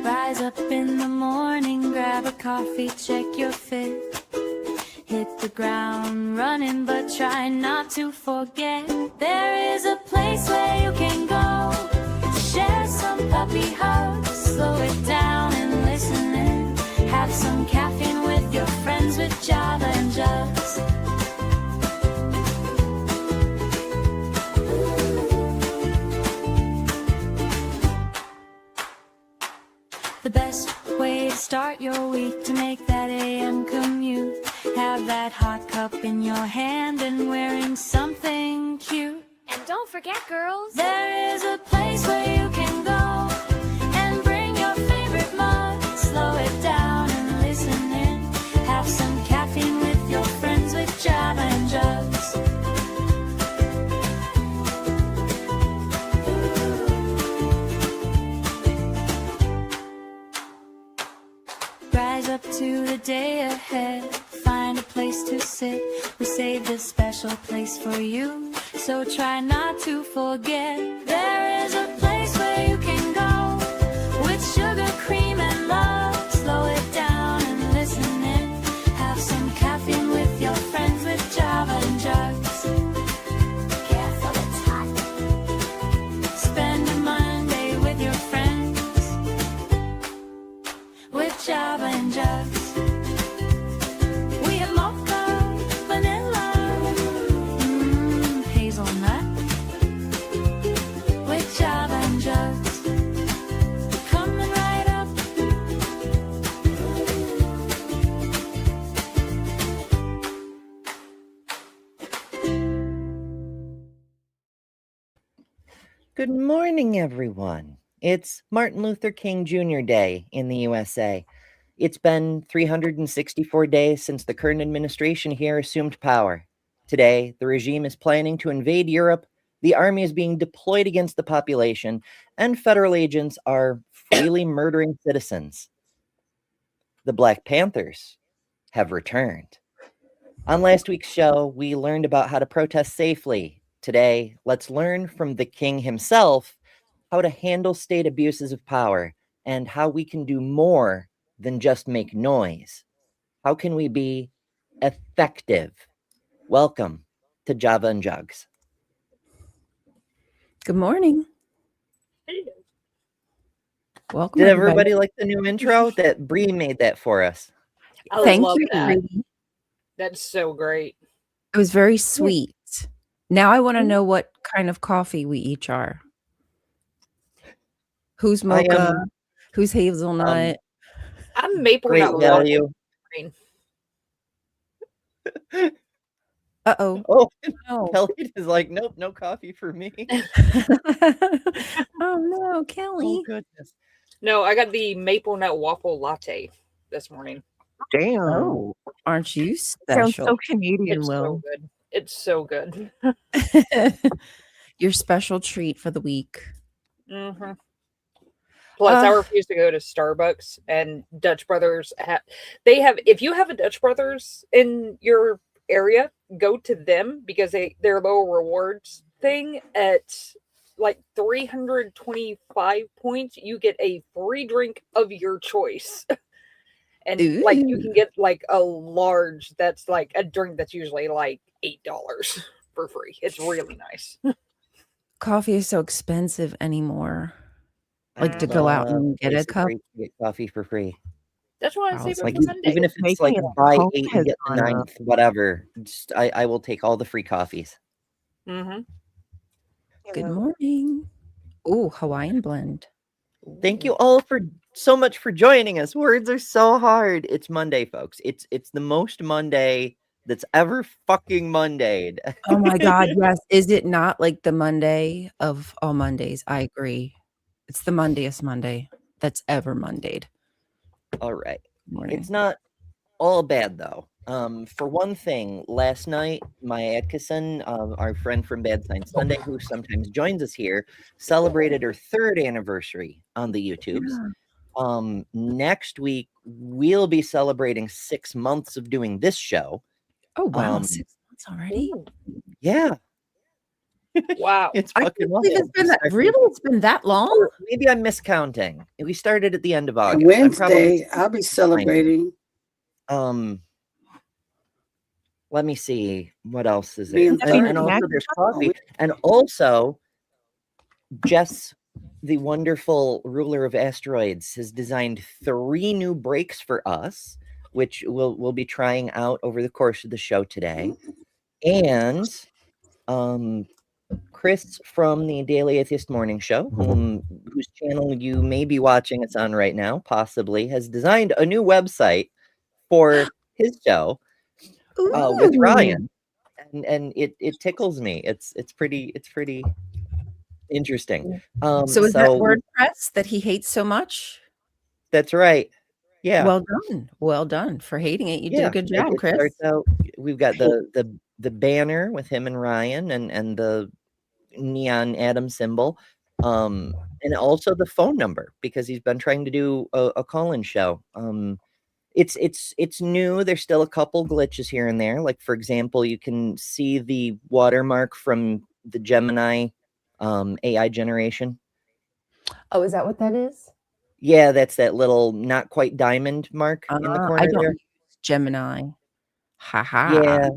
Rise up in the morning, grab a coffee, check your fit. Hit the ground running, but try not to forget. There is a place where you can go to share some puppy hugs. Slow it down and listen in. Have some caffeine with your friends with Java and Jugs. The best way to start your week, to make that AM commute. Have that hot cup in your hand and wearing something cute. And don't forget, girls, there is a place where you can go and bring your favorite mug. Slow it down and listen in. Have some caffeine with your friends with Java and Jugs. Rise up to the day ahead, find a place to sit. We saved a special place for you, so try not to forget. There is a place where you can go with sugar, cream, and love. Slow it down and listen in. Have some caffeine with your friends with Java and Jugs. Careful, it's hot. Spend a Monday with your friends with Java and Jugs. We have mocha, vanilla, hazelnut with Java and Jugs. Coming right up. Good morning, everyone. It's Martin Luther King Jr. Day in the USA. It's been 364 days since the current administration here assumed power. Today, the regime is planning to invade Europe, the army is being deployed against the population, and federal agents are freely murdering citizens. The Black Panthers have returned. On last week's show, we learned about how to protest safely. Today, let's learn from the king himself how to handle state abuses of power and how we can do more than just make noise. How can we be effective? Welcome to Java and Jugs. Good morning. Welcome. Did everybody like the new intro? That Bree made that for us. Thank love you. that. That's so great. It was very sweet. Now I want to know what kind of coffee we each are. Who's mocha? Who's hazelnut? I'm maple Great nut value. Uh-oh. Oh, No. Kelly is like, nope, no coffee for me. Oh no, Kelly. Oh, goodness. No, I got the maple nut waffle latte this morning. Damn. Oh, aren't you Sounds special? so Canadian, It's Will. so good. It's so good. Your special treat for the week. Mm-hmm. Plus, I refuse to go to Starbucks, and Dutch Brothers they have. If you have a Dutch Brothers in your area, go to them because their low rewards thing at like 325 points, you get a free drink of your choice. And like you can get like a large that's like a drink that's usually like $8 for free. It's really nice. Coffee is so expensive anymore. Like to go out and get a cup. Get coffee for free. That's why I save it Like for Monday. even if it's like buy 8 and get the 9th, whatever. Just I will take all the free coffees. Mm-hmm. Good morning. Oh, Hawaiian blend. Thank you all so much for joining us. Words are so hard. It's Monday, folks. It's the most Monday that's ever fucking Mondayed. Oh my God, yes. Is it not like the Monday of all Mondays? I agree. It's the Mondayest Monday that's ever Mondayed. All right. Morning. It's not all bad though. For one thing, last night, Maya Atkinson, our friend from Bad Science Sunday, who sometimes joins us here, celebrated her 3rd anniversary on the YouTubes. Yeah. Next week, we'll be celebrating 6 months of doing this show. Oh, wow. 6 months already? Yeah. Wow. It's I fucking can't believe wild. it's been that. Really, it's been that long. Or maybe I'm miscounting. We started at the end of August. And Wednesday, I'll be celebrating. Let me see what else is there. Being And 30. also there's coffee. And also Jess, the wonderful ruler of asteroids, has designed 3 new breaks for us, which we'll be trying out over the course of the show today. And Chris from the Daily Atheist Morning Show, whose channel you may be watching us on right now, possibly, has designed a new website for his show with Ryan. And it tickles me. It's pretty interesting. So is that WordPress that he hates so much? That's right. Yeah. Well done for hating it. You did a good job, it Chris. starts out, we've got the banner with him and Ryan and the neon atom symbol, and also the phone number, because he's been trying to do a call-in show. It's new. There's still a couple glitches here and there. Like, for example, you can see the watermark from the Gemini AI generation. Oh, is that what that is? Yeah, that's that little not quite diamond mark in the corner I don't there. use Gemini. Ha. Yeah,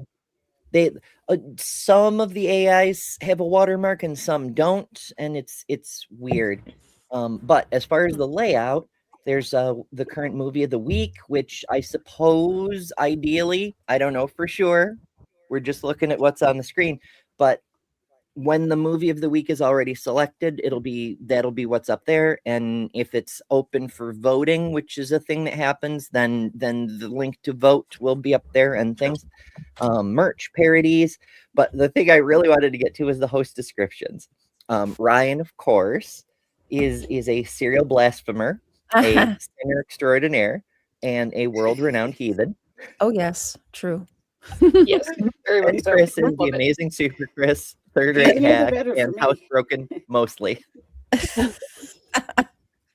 they some of the AIs have a watermark and some don't, and it's weird. But as far as the layout, there's the current movie of the week, which I suppose ideally, I don't know for sure. We're just looking at what's on the screen, but when the movie of the week is already selected, that'll be what's up there. And if it's open for voting, which is a thing that happens, then the link to vote will be up there and things. Merch, parodies. But the thing I really wanted to get to is the host descriptions. Ryan, of course, is a serial blasphemer, a singer extraordinaire, and a world-renowned heathen. Oh yes, true. Yes, very much And so. Chris is Love the it. amazing Super Chris, third-rate Can't get hack, better for and me. housebroken mostly.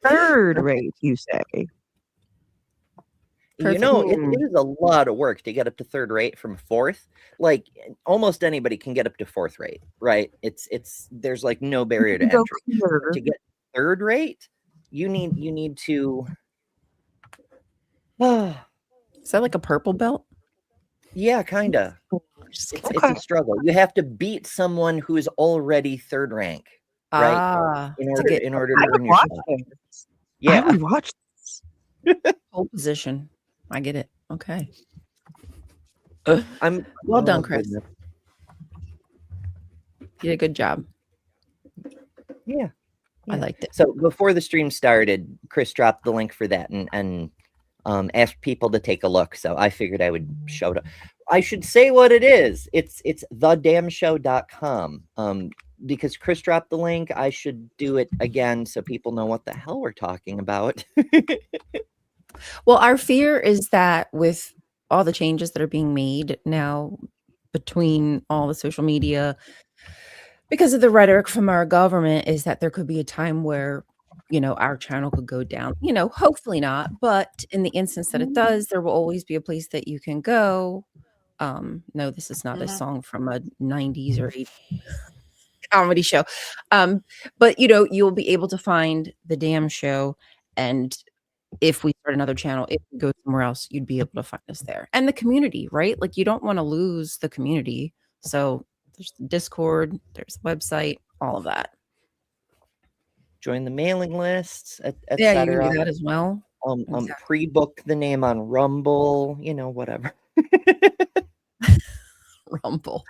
Third rate, you say? You know, Perfect. it is a lot of work to get up to third rate from fourth. Like, almost anybody can get up to fourth rate, right? There's like no barrier to Go entry. clear. To get third rate, you need to Is that like a purple belt? yeah, kind of. It's a struggle. You have to beat someone who is already third rank, right? In order to earn your watch spot. this. I Yeah. would watch this. Pole position. I get it. Okay. I'm Well done, oh, Chris. goodness. You did a good job. Yeah. I liked it. So before the stream started, Chris dropped the link for that and asked people to take a look. So I figured I would show it. I should say what it is. It's thedamnshow.com. Because Chris dropped the link, I should do it again so people know what the hell we're talking about. Well, our fear is that with all the changes that are being made now between all the social media, because of the rhetoric from our government, is that there could be a time where, our channel could go down. Hopefully not. But in the instance that it does, there will always be a place that you can go. No, this is not a song from a 90s or 80s comedy show. But you'll be able to find the damn show, and if we start another channel, if we go somewhere else, you'd be able to find us there. And the community, right? Like, you don't want to lose the community. So there's the Discord, there's the website, all of that. Join the mailing lists, etc. Yeah, you can do that as well. Exactly. Pre-book the name on Rumble, whatever. Rumble.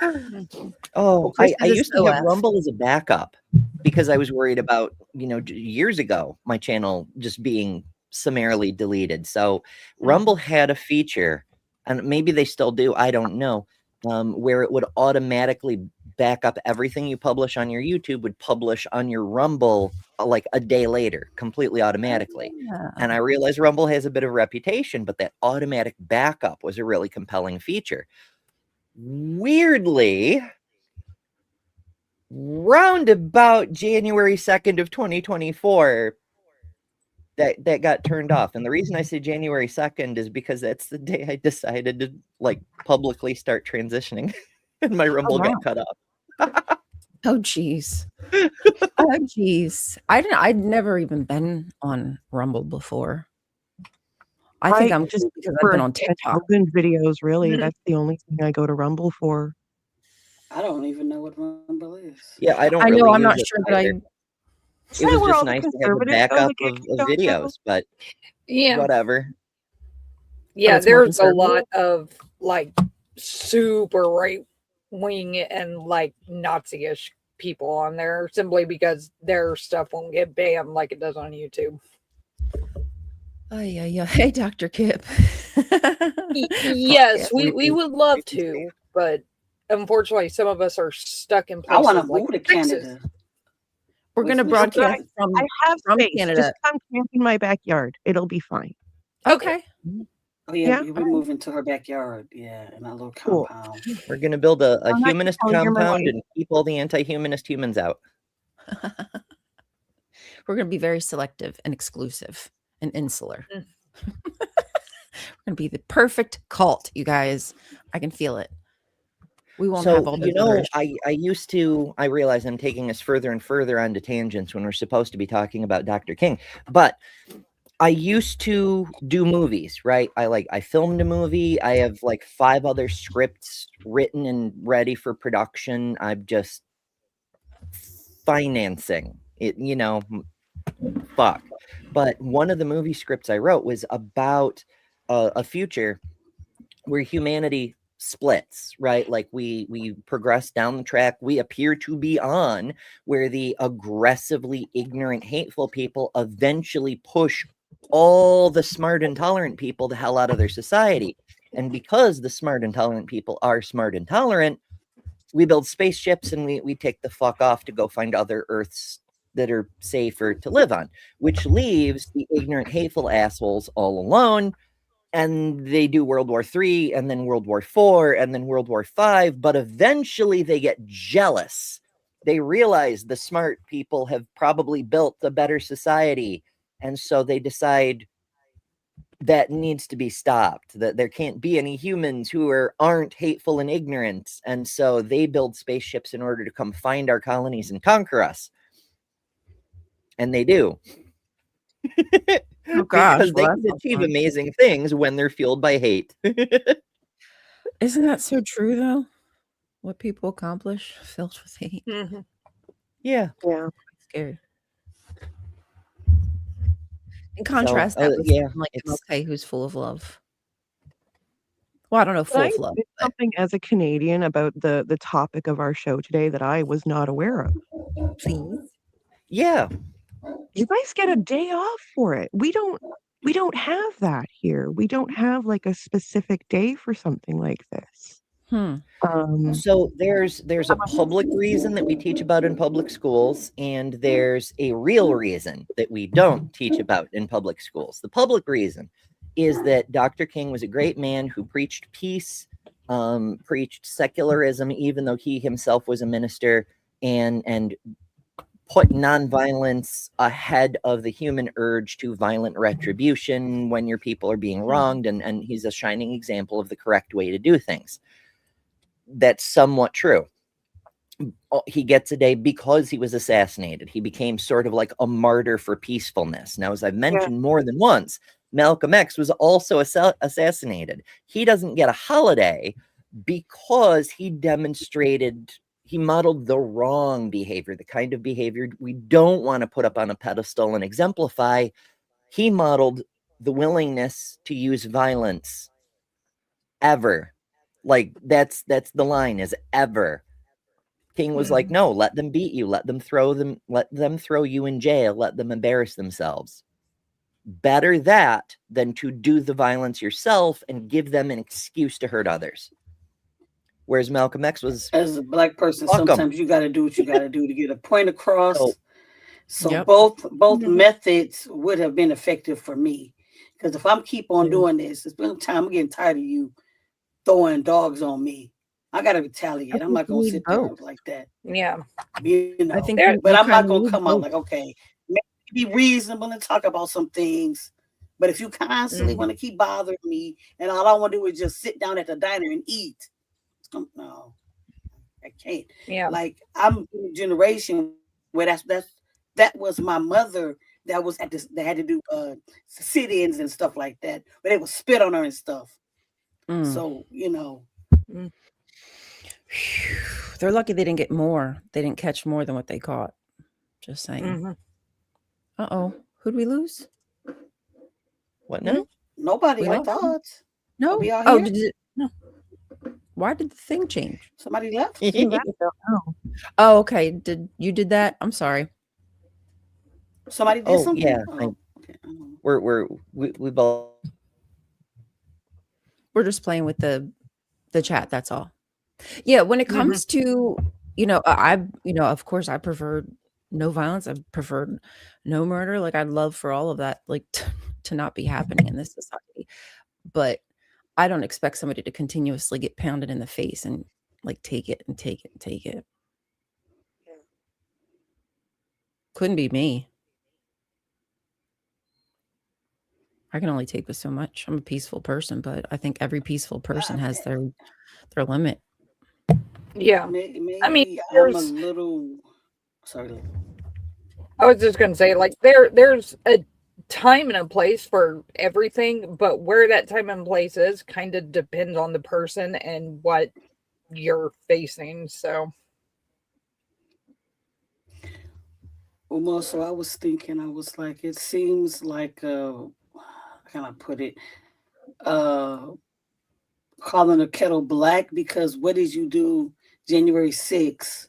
Oh, Chris I is a used to have SOS. Rumble as a backup because I was worried about, years ago, my channel just being summarily deleted. So Rumble had a feature, and maybe they still do, I don't know, where it would automatically back up everything you publish on your YouTube would publish on your Rumble like a day later, completely automatically. Yeah. And I realized Rumble has a bit of reputation, but that automatic backup was a really compelling feature. Weirdly, round about January 2nd of 2024, that got turned off. And the reason I say January 2nd is because that's the day I decided to publicly start transitioning and my Rumble got cut off. Oh, jeez. Oh, jeez. I'd never even been on Rumble before. I think I'm just because I've been on TikTok. Rogan videos, really. Mhm. That's the only thing I go to Rumble for. I don't even know what Rumble is. Yeah, I don't I really know. I'm use not it sure that either. I. Is It that was where just all the nice to have a conservatives go backup that get of kicked off? videos, but Yeah. whatever. Yeah, it's more there's a lot conservative? of like super right wing and like Nazi-ish people on there simply because their stuff won't get banned like it does on YouTube. Oh, yeah. Hey, Dr. Kip. Yes, Podcast. we would love to, but unfortunately, some of us are stuck in I want places to like move to Texas. Canada. We're going to With broadcast Mr. from I have space. Canada. Just come camp in my backyard. It'll be fine. Okay. Oh yeah, Yeah, we're alright. moving to her backyard. Yeah, in our little Cool. compound. We're going to build a I'm not humanist gonna tell you're my compound wife. and keep all the anti-humanist humans out. We're going to be very selective and exclusive and insular. Mm. We're going to be the perfect cult, you guys. I can feel it. We won't have all So, those other issues. I realize I'm taking us further and further onto tangents when we're supposed to be talking about Dr. King, but I used to do movies, right? I filmed a movie. I have like 5 other scripts written and ready for production. I'm just financing it, fuck. But one of the movie scripts I wrote was about a future where humanity splits, right? Like we progress down the track we appear to be on, where the aggressively ignorant, hateful people eventually push all the smart and tolerant people the hell out of their society. And because the smart and tolerant people are smart and tolerant, we build spaceships and we take the fuck off to go find other Earths that are safer to live on, which leaves the ignorant, hateful assholes all alone. And they do World War III and then World War IV and then World War V. But eventually they get jealous. They realize the smart people have probably built a better society. And so they decide that needs to be stopped, that there can't be any humans who aren't hateful and ignorant. And so they build spaceships in order to come find our colonies and conquer us. And they do. Oh, gosh. Because they Well, can that's achieve fun. amazing things when they're fueled by hate. Isn't that so true, though? What people accomplish filled with hate. Mhm. Yeah. Yeah. Scary. In contrast, So, that with yeah, someone like it's- MLK, who's full of love. Well, I don't know, Can full I of love. say something as a Canadian about the topic of our show today that I was not aware of? Please. yeah. You guys get a day off for it. We don't have that here. We don't have like a specific day for something like this. So there's a public reason that we teach about in public schools, and there's a real reason that we don't teach about in public schools. The public reason is that Dr. King was a great man who preached peace, preached secularism, even though he himself was a minister, and put nonviolence ahead of the human urge to violent retribution when your people are being wronged, and he's a shining example of the correct way to do things. That's somewhat true. He gets a day because he was assassinated. He became sort of like a martyr for peacefulness. Now, as I've mentioned more than once, Malcolm X was also assassinated. He doesn't get a holiday because he modeled the wrong behavior, the kind of behavior we don't want to put up on a pedestal and exemplify. He modeled the willingness to use violence ever. Like that's the line, is ever. King was like, no, let them beat you, let them throw you in jail, let them embarrass themselves. Better that than to do the violence yourself and give them an excuse to hurt others. Whereas Malcolm X was, as a black person, fuck 'em. sometimes you got to do what you got to do to get a point across. So Yep. both methods would have been effective for me, because if I'm keep on doing this, it's been time. I'm getting tired of you throwing dogs on me. I got to retaliate. I'm not gonna sit there like that. Yeah. You know, I think but I'm not kinda gonna need come out both. like, okay, maybe be reasonable and talk about some things. But if you constantly want to keep bothering me, and all I want to do is just sit down at the diner and eat, no. I can't. Yeah. Like I'm in a generation where that was my mother that was at this. They had to do sit-ins and stuff like that, but they would spit on her and stuff. So Mm. They're lucky they didn't get more. They didn't catch more than what they caught. Just saying. Mhm. Uh-oh. Who'd we lose? What now? nobody. We I lost them? thought. No. Are we all Oh, here? did it? No. Why did the thing change? Somebody left. Who left? Oh, Oh, okay. Did you did that? I'm sorry. Somebody did Oh something. yeah, Oh, okay. we both. We're just playing with the chat. That's all. Yeah. When it comes to, of course, I prefer no violence. I prefer no murder. Like I'd love for all of that, like to not be happening in this society. But I don't expect somebody to continuously get pounded in the face and like take it and take it and take it. Couldn't be me. I can only take this so much. I'm a peaceful person, but I think every peaceful person has their limit. Yeah. Maybe I mean, I'm a there's. little sorry. I was just gonna say, like, there's a time and a place for everything, but where that time and place is kind of depends on the person and what you're facing. So Well, so I was thinking, I was like, it seems like how can I put it? Uh Calling a kettle black because what did you do January 6th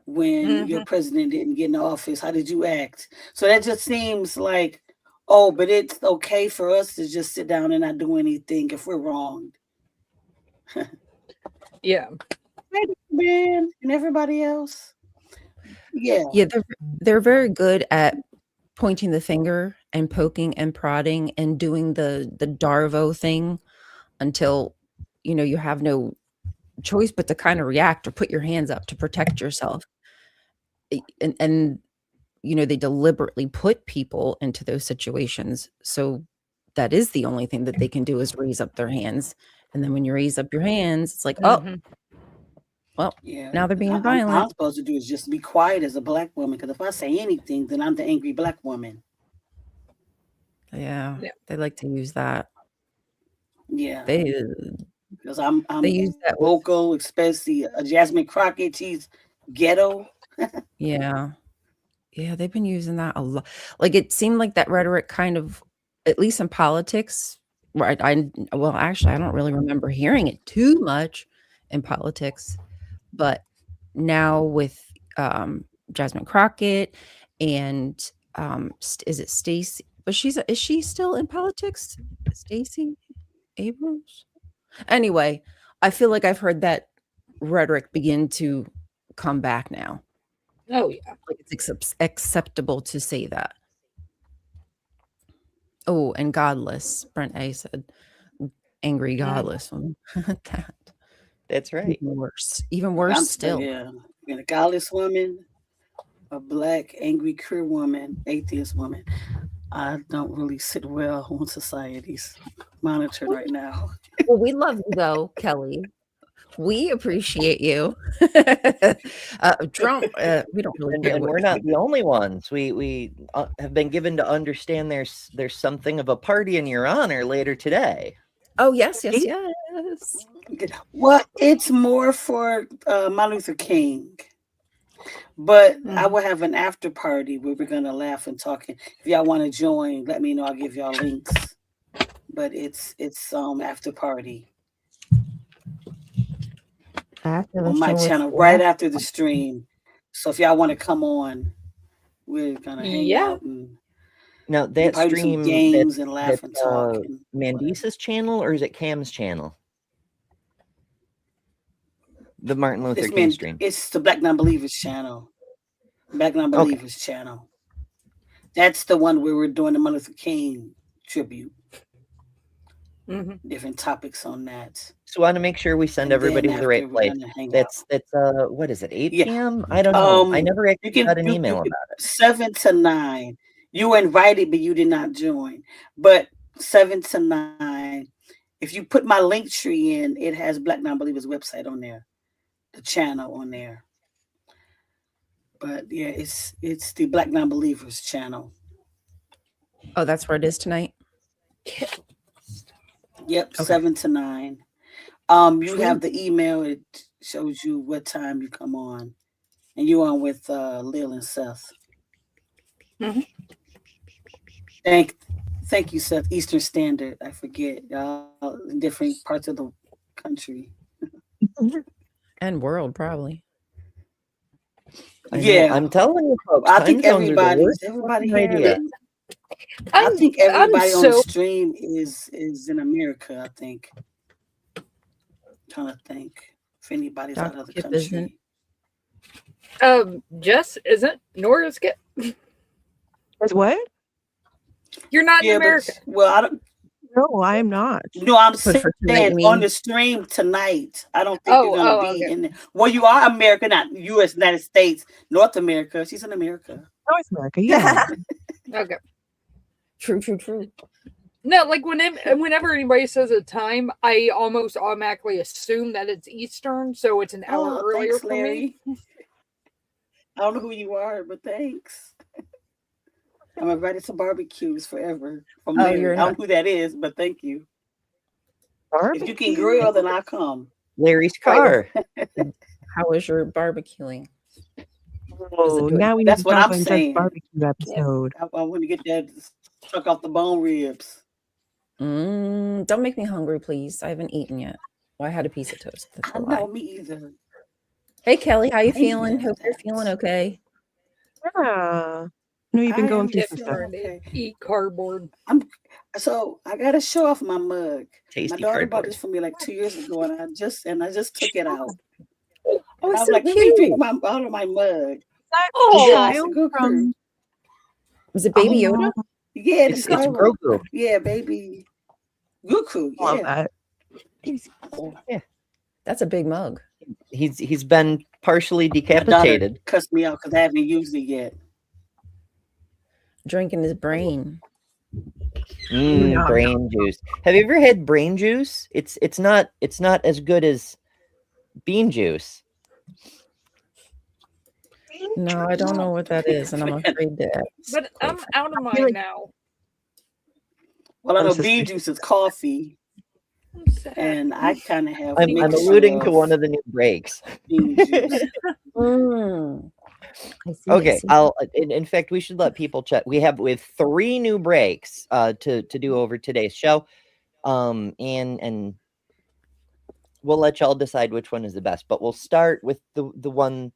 when your president didn't get in office? How did you act? So that just seems like, oh, but it's okay for us to just sit down and not do anything if we're wronged. yeah. Man, and everybody else. Yeah. Yeah, they're very good at pointing the finger and poking and prodding and doing the Darvo thing until you have no choice but to kind of react or put your hands up to protect yourself. And they deliberately put people into those situations. So that is the only thing that they can do is raise up their hands. And then when you raise up your hands, it's like, oh, well, Yeah. now they're being I'm violent. supposed to do is just be quiet as a black woman because if I say anything, then I'm the angry black woman. Yeah, they like to use that. Yeah. They Because I'm use that with, vocal, especially Jasmine Crockett. She's ghetto. yeah, they've been using that a lot. Like it seemed like that rhetoric kind of, at least in politics, right? Well, actually, I don't really remember hearing it too much in politics, but now with Jasmine Crockett and is it Stacey? But is she still in politics? Stacey Abrams? Anyway, I feel like I've heard that rhetoric begin to come back now. Oh yeah. Like it's acceptable to say that. Oh, and godless. Brent A said, angry godless. That's right. Even worse. Even worse still. Yeah. Being a godless woman, a black, angry, queer woman, atheist woman. I don't really sit well on society's monitored right now. Well, we love you though, Kelly. We appreciate you. Trump, we don't really care. And we're not the only ones. We have been given to understand there's something of a party in your honor later today. Oh, yes. Well, it's more for Martin Luther King. But I will have an after party where we're gonna laugh and talk. If y'all want to join, let me know. I'll give y'all links. But it's after party on my channel right after the stream. So if y'all want to come on, we're gonna hang out and now that probably do some stream games and laugh and talk. Mandisa's channel or is it Cam's channel? The Martin Luther King stream. It's the Black Non-Believers channel. Black Non-Believers channel. That's the one where we're doing the Martin Luther King tribute. Different topics on that. So I want to make sure we send everybody to the right place. That's what is it, 8 p.m.? I don't know. I never actually got an email about it. 7 to 9. You were invited, but you did not join. But 7 to 9. If you put my link tree in, it has Black Non-Believers website on there. the channel on there. But yeah, it's the Black Non-Believers channel. Oh, that's where it is tonight? Yep, Okay. 7 to 9. You have the email. It shows you what time you come on, and you're on with Lil and Seth. Mm-hmm. Thank you, Seth. Eastern Standard. I forget. In different parts of the country. And world, probably. I'm telling you, folks. I think everybody here. idea. I think everybody on the stream is in America. I think. Trying to think if anybody's out of the country. Jess isn't, nor is Skip. As what? You're not in America. I don't. No, I am not. No, I'm saying on the stream tonight. I don't think you're gonna be in there. Well, you are America, not U.S. United States, North America. She's in America. North America, yeah. Okay. True. No, like whenever anybody says a time, I almost automatically assume that it's Eastern, so it's an hour earlier for me. I don't know who you are, but thanks. I'm invited to barbecues forever from Larry. I don't know who that is, but thank you. If you can grill, then I'll come. Larry's car. How was your barbecuing? Oh, now we need That's to what talk I'm on saying. barbecue episode. I want to get that stuck off the bone ribs. Don't make me hungry, please. I haven't eaten yet. Well, I had a piece of toast. I know, me either. Hey, Kelly, how you feeling? Hope you're feeling okay. Yeah. No, you've been going through some stuff. Eat cardboard. I gotta show off my mug. Tasty my daughter cardboard. bought this for me like 2 years ago, and I just took it out. Oh, I was so like, let me drink out of my mug. Was it Baby Yoda? Yeah, it's Grogu. Yeah, baby Goku. Yeah. Love that. Yeah, that's a big mug. He's been partially decapitated. Cussed me out because I haven't used it yet. Drinking his brain. Brain juice. Have you ever had brain juice? It's not as good as bean juice. No, I don't know what that is, and I'm afraid to ask. But I'm out of mine now. Well, I know bean juice is coffee, and I kind of have. I'm alluding to one of the new breaks. Bean juice. Okay, in fact, we should let people check. We have 3 new breaks to do over today's show, and we'll let y'all decide which one is the best. But we'll start with the one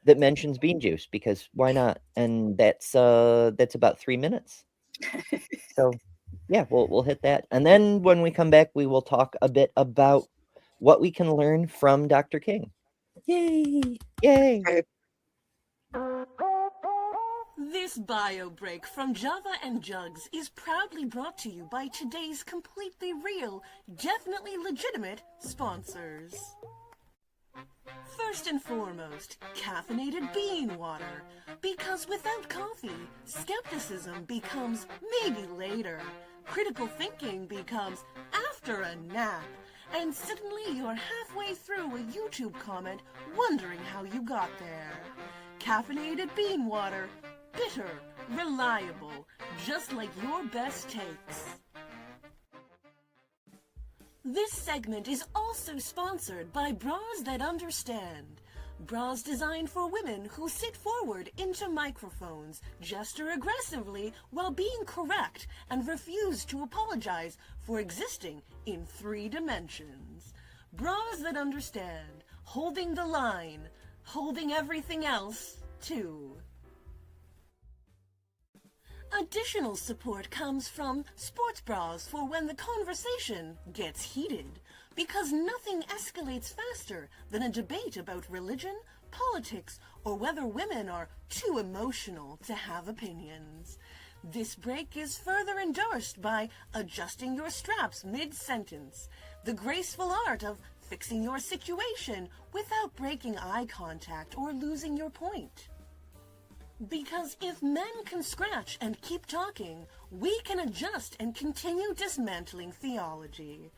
that mentions bean juice, because why not? And that's about 3 minutes. So yeah, we'll hit that, and then when we come back, we will talk a bit about what we can learn from Dr. King. Yay! This bio break from Java and Jugs is proudly brought to you by today's completely real, definitely legitimate sponsors. First and foremost, caffeinated bean water. Because without coffee, skepticism becomes maybe later. Critical thinking becomes after a nap. And suddenly you're halfway through a YouTube comment wondering how you got there. Caffeinated bean water. Bitter, reliable, just like your best takes. This segment is also sponsored by Bras That Understand. Bras designed for women who sit forward into microphones, gesture aggressively while being correct, and refuse to apologize for existing in 3 dimensions. Bras That Understand, holding the line, holding everything else, too. Additional support comes from sports bras for when the conversation gets heated, because nothing escalates faster than a debate about religion, politics, or whether women are too emotional to have opinions. This break is further endorsed by adjusting your straps mid-sentence, the graceful art of fixing your situation without breaking eye contact or losing your point. Because if men can scratch and keep talking, we can adjust and continue dismantling theology.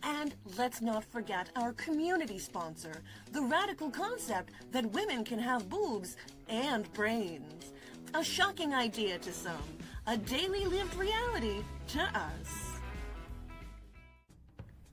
And let's not forget our community sponsor, the radical concept that women can have boobs and brains. A shocking idea to some, a daily lived reality to us.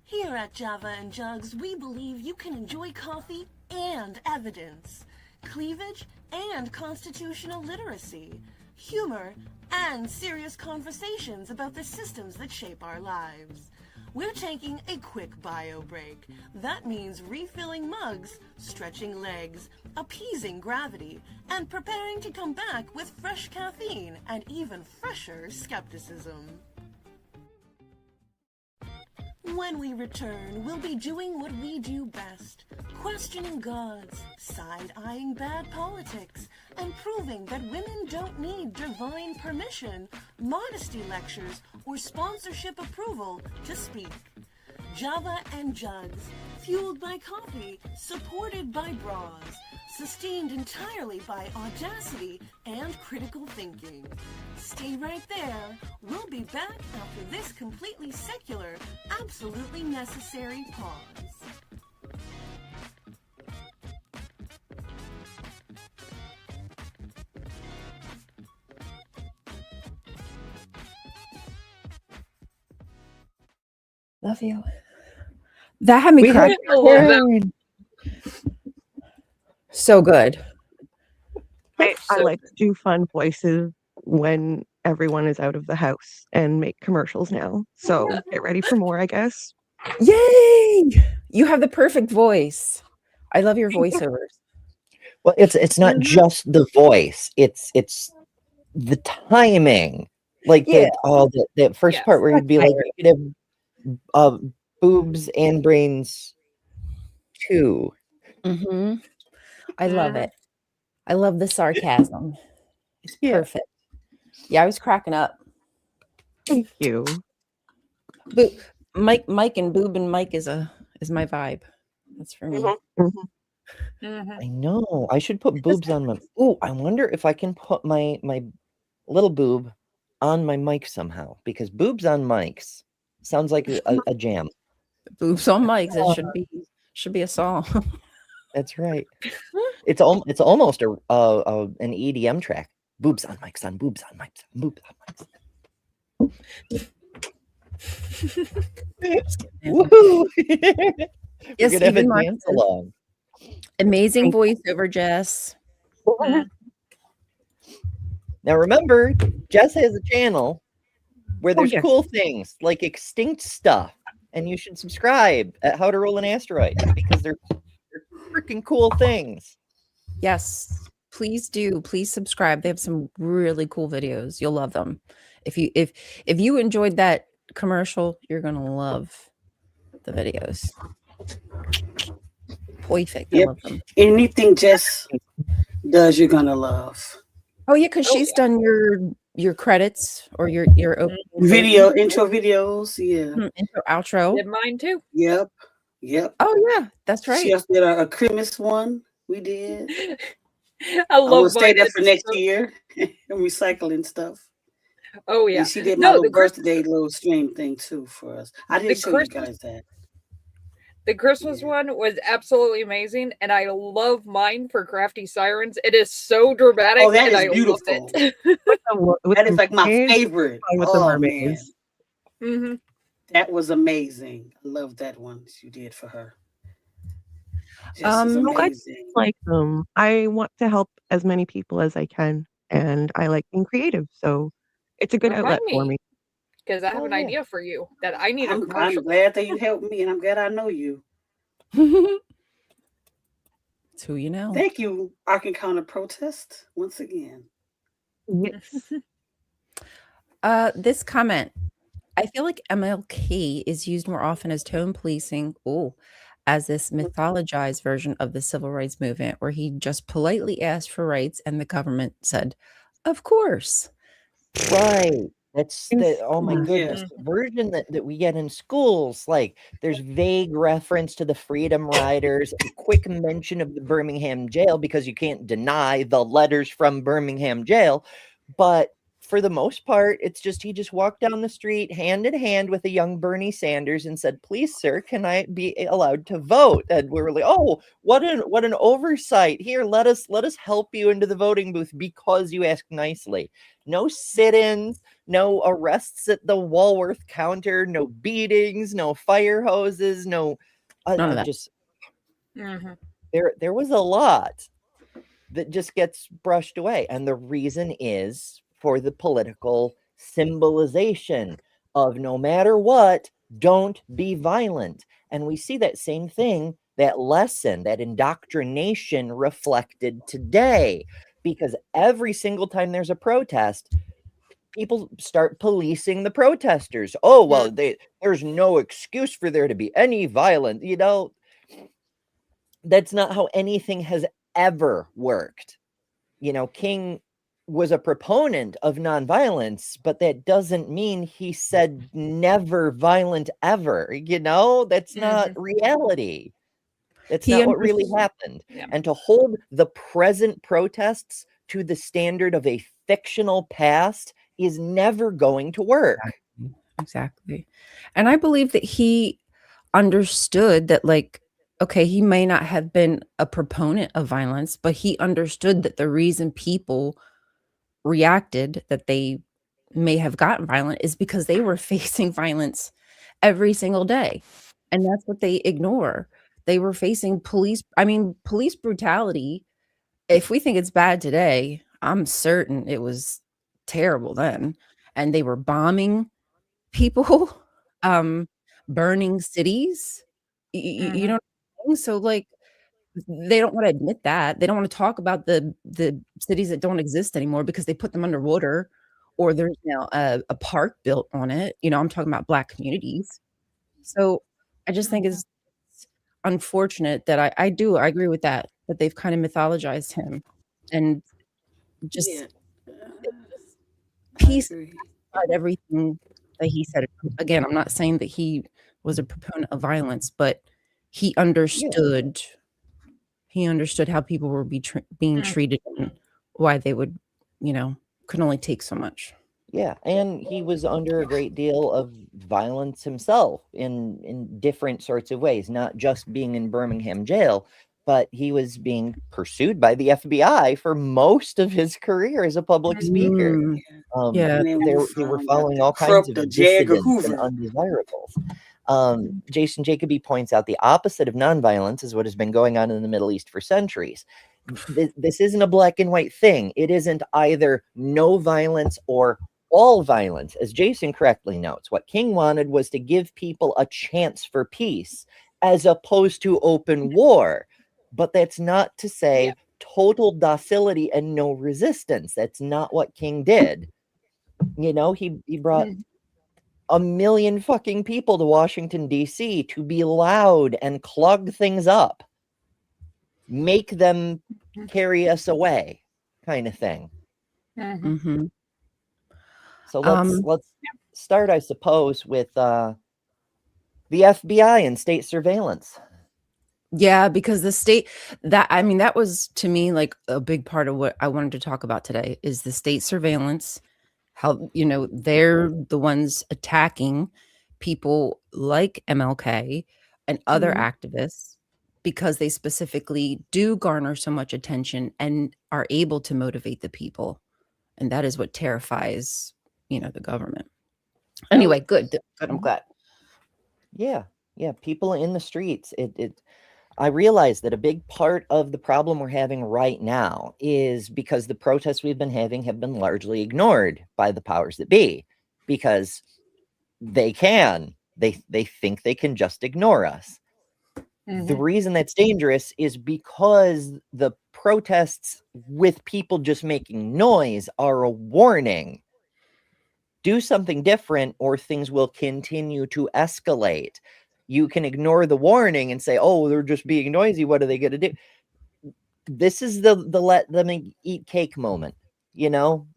Here at Java and Jugs, we believe you can enjoy coffee and evidence, cleavage and constitutional literacy, humor and serious conversations about the systems that shape our lives. We're taking a quick bio break. That means refilling mugs, stretching legs, appeasing gravity, and preparing to come back with fresh caffeine and even fresher skepticism. When we return, we'll be doing what we do best, questioning gods, side-eyeing bad politics, and proving that women don't need divine permission, modesty lectures, or sponsorship approval to speak. Java and Jugs, fueled by coffee, supported by bras, sustained entirely by audacity and critical thinking. Stay right there. We'll be back after this completely secular, absolutely necessary pause. Love you. That had me We cry. had I love that. So good. I So like to do fun voices when everyone is out of the house and make commercials now. So get ready for more, I guess. Yay! You have the perfect voice. I love your voiceovers. Well, it's not just the voice; it's the timing. Like Yeah. the first Yes. part where you'd be like, you could have boobs and brains too. Mm-hmm. I love it. I love the sarcasm. It's Yeah. perfect. Yeah, I was cracking up. Thank you. But Mike and Boob and Mike is my vibe. That's for me. I know. I should put boobs on my. Oh, I wonder if I can put my little boob on my mic somehow, because boobs on mics sounds like a jam. Boobs on mics. It should be a song. That's right. It's almost an EDM track. Boobs on mics, on boobs on mics, on boobs on mics. Woohoo! We're Yes, gonna have a even dance along. amazing voiceover, Jess. Now remember, Jess has a channel where there's yes. cool things like extinct stuff, and you should subscribe at How to Roll an Asteroid because they're freaking cool things. Yes, please do. Please subscribe. They have some really cool videos. You'll love them. If you enjoyed that commercial, you're gonna love the videos. Perfect. I Yep. love them. Anything Jess does, you're gonna love. Oh yeah, because she's done your credits or your opening Video intro videos, yeah. intro, outro. did mine too. Yep. Oh yeah, that's right. She just did a Christmas one. We did. I I will love stay mine. there for It's next so- year and recycling stuff. Oh yeah. And she did my No, little the Christmas, birthday little stream thing too for us. I the didn't show you Christmas guys that. The Christmas Yeah. one was absolutely amazing, and I love mine for Crafty Sirens. It is so dramatic, Oh, that and is I beautiful. love it. With That is the like my mermaids, favorite. fun with the Oh man, mermaids. hmm that was amazing. I love that one you did for her. Just is No, I amazing. like them. I want to help as many people as I can, and I like being creative. So it's a good Remind outlet for me, me. because I have Oh, an yeah. idea for you that I need a I'm commercial. glad that you helped me, and I'm glad I know you. It's who you know. Thank you, Ark Counter Protest, once again. Yes. This comment. I feel like MLK is used more often as tone policing, as this mythologized version of the civil rights movement, where he just politely asked for rights and the government said, "Of course." Right. That's the oh my Yeah. goodness. The version that we get in schools, like there's vague reference to the Freedom Riders, a quick mention of the Birmingham jail because you can't deny the letters from Birmingham jail, but for the most part, it's just he just walked down the street hand in hand with a young Bernie Sanders and said, "Please, sir, can I be allowed to vote?" And we were like, "Oh, what an oversight! Here, let us help you into the voting booth because you asked nicely." No sit-ins, no arrests at the Walworth counter, no beatings, no fire hoses, no. None of that. Just there was a lot that just gets brushed away. And the reason is for the political symbolization of no matter what, don't be violent. And we see that same thing, that lesson, that indoctrination reflected today, because every single time there's a protest, people start policing the protesters. Oh, well, there's no excuse for there to be any violence. That's not how anything has ever worked. King was a proponent of nonviolence, but that doesn't mean he said never violent ever. That's not reality. That's not what really happened. Yeah. And to hold the present protests to the standard of a fictional past is never going to work. Exactly. And I believe that he understood that, okay, he may not have been a proponent of violence, but he understood that the reason people reacted, that they may have gotten violent, is because they were facing violence every single day. And that's what they ignore. They were facing police brutality. If we think it's bad today, I'm certain it was terrible then. And they were bombing people, burning cities. You know what I mean? So, they don't want to admit that. They don't want to talk about the cities that don't exist anymore because they put them underwater, or there's now a park built on it. I'm talking about Black communities. So I just think it's unfortunate that I agree with that they've kind of mythologized him and just piece out everything that he said. Again, I'm not saying that he was a proponent of violence, but he understood. He understood how people were being treated and why they would, could only take so much. Yeah, and he was under a great deal of violence himself in different sorts of ways, not just being in Birmingham jail, but he was being pursued by the FBI for most of his career as a public speaker. Yeah, they were following all kinds of dissidents and undesirables. Jason Jacoby points out the opposite of nonviolence is what has been going on in the Middle East for centuries. This isn't a black and white thing. It isn't either no violence or all violence. As Jason correctly notes, what King wanted was to give people a chance for peace as opposed to open war. But that's not to say total docility and no resistance. That's not what King did. He brought 1 million fucking people to Washington, D.C. to be loud and clog things up. Make them carry us away, kind of thing. So let's start, I suppose, with the FBI and state surveillance. Yeah, because the state that was to me like a big part of what I wanted to talk about today is the state surveillance. How they're the ones attacking people like MLK and other activists because they specifically do garner so much attention and are able to motivate the people, and that is what terrifies the government. Anyway, good. I'm glad. Yeah, people in the streets. I realize that a big part of the problem we're having right now is because the protests we've been having have been largely ignored by the powers that be, because they think they can just ignore us. The reason that's dangerous is because the protests with people just making noise are a warning. Do something different or things will continue to escalate. You can ignore the warning and say, oh, they're just being noisy. What are they going to do? This is the let them eat cake moment.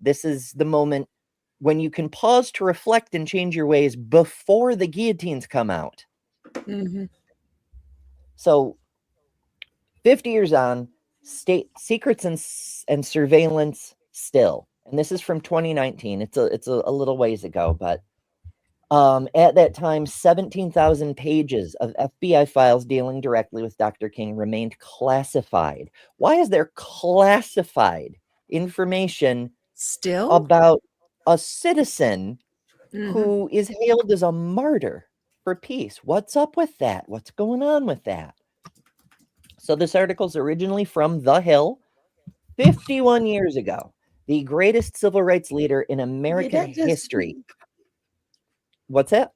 This is the moment when you can pause to reflect and change your ways before the guillotines come out. So 50 years on, state secrets and surveillance still. and this is from 2019. It's a little ways ago, but at that time, 17,000 pages of FBI files dealing directly with Dr. King remained classified. Why is there classified information Still? about a citizen Mhm. who is hailed as a martyr for peace? What's up with that? What's going on with that? So this article's originally from The Hill, 51 years ago. The greatest civil rights leader in American history. What's that?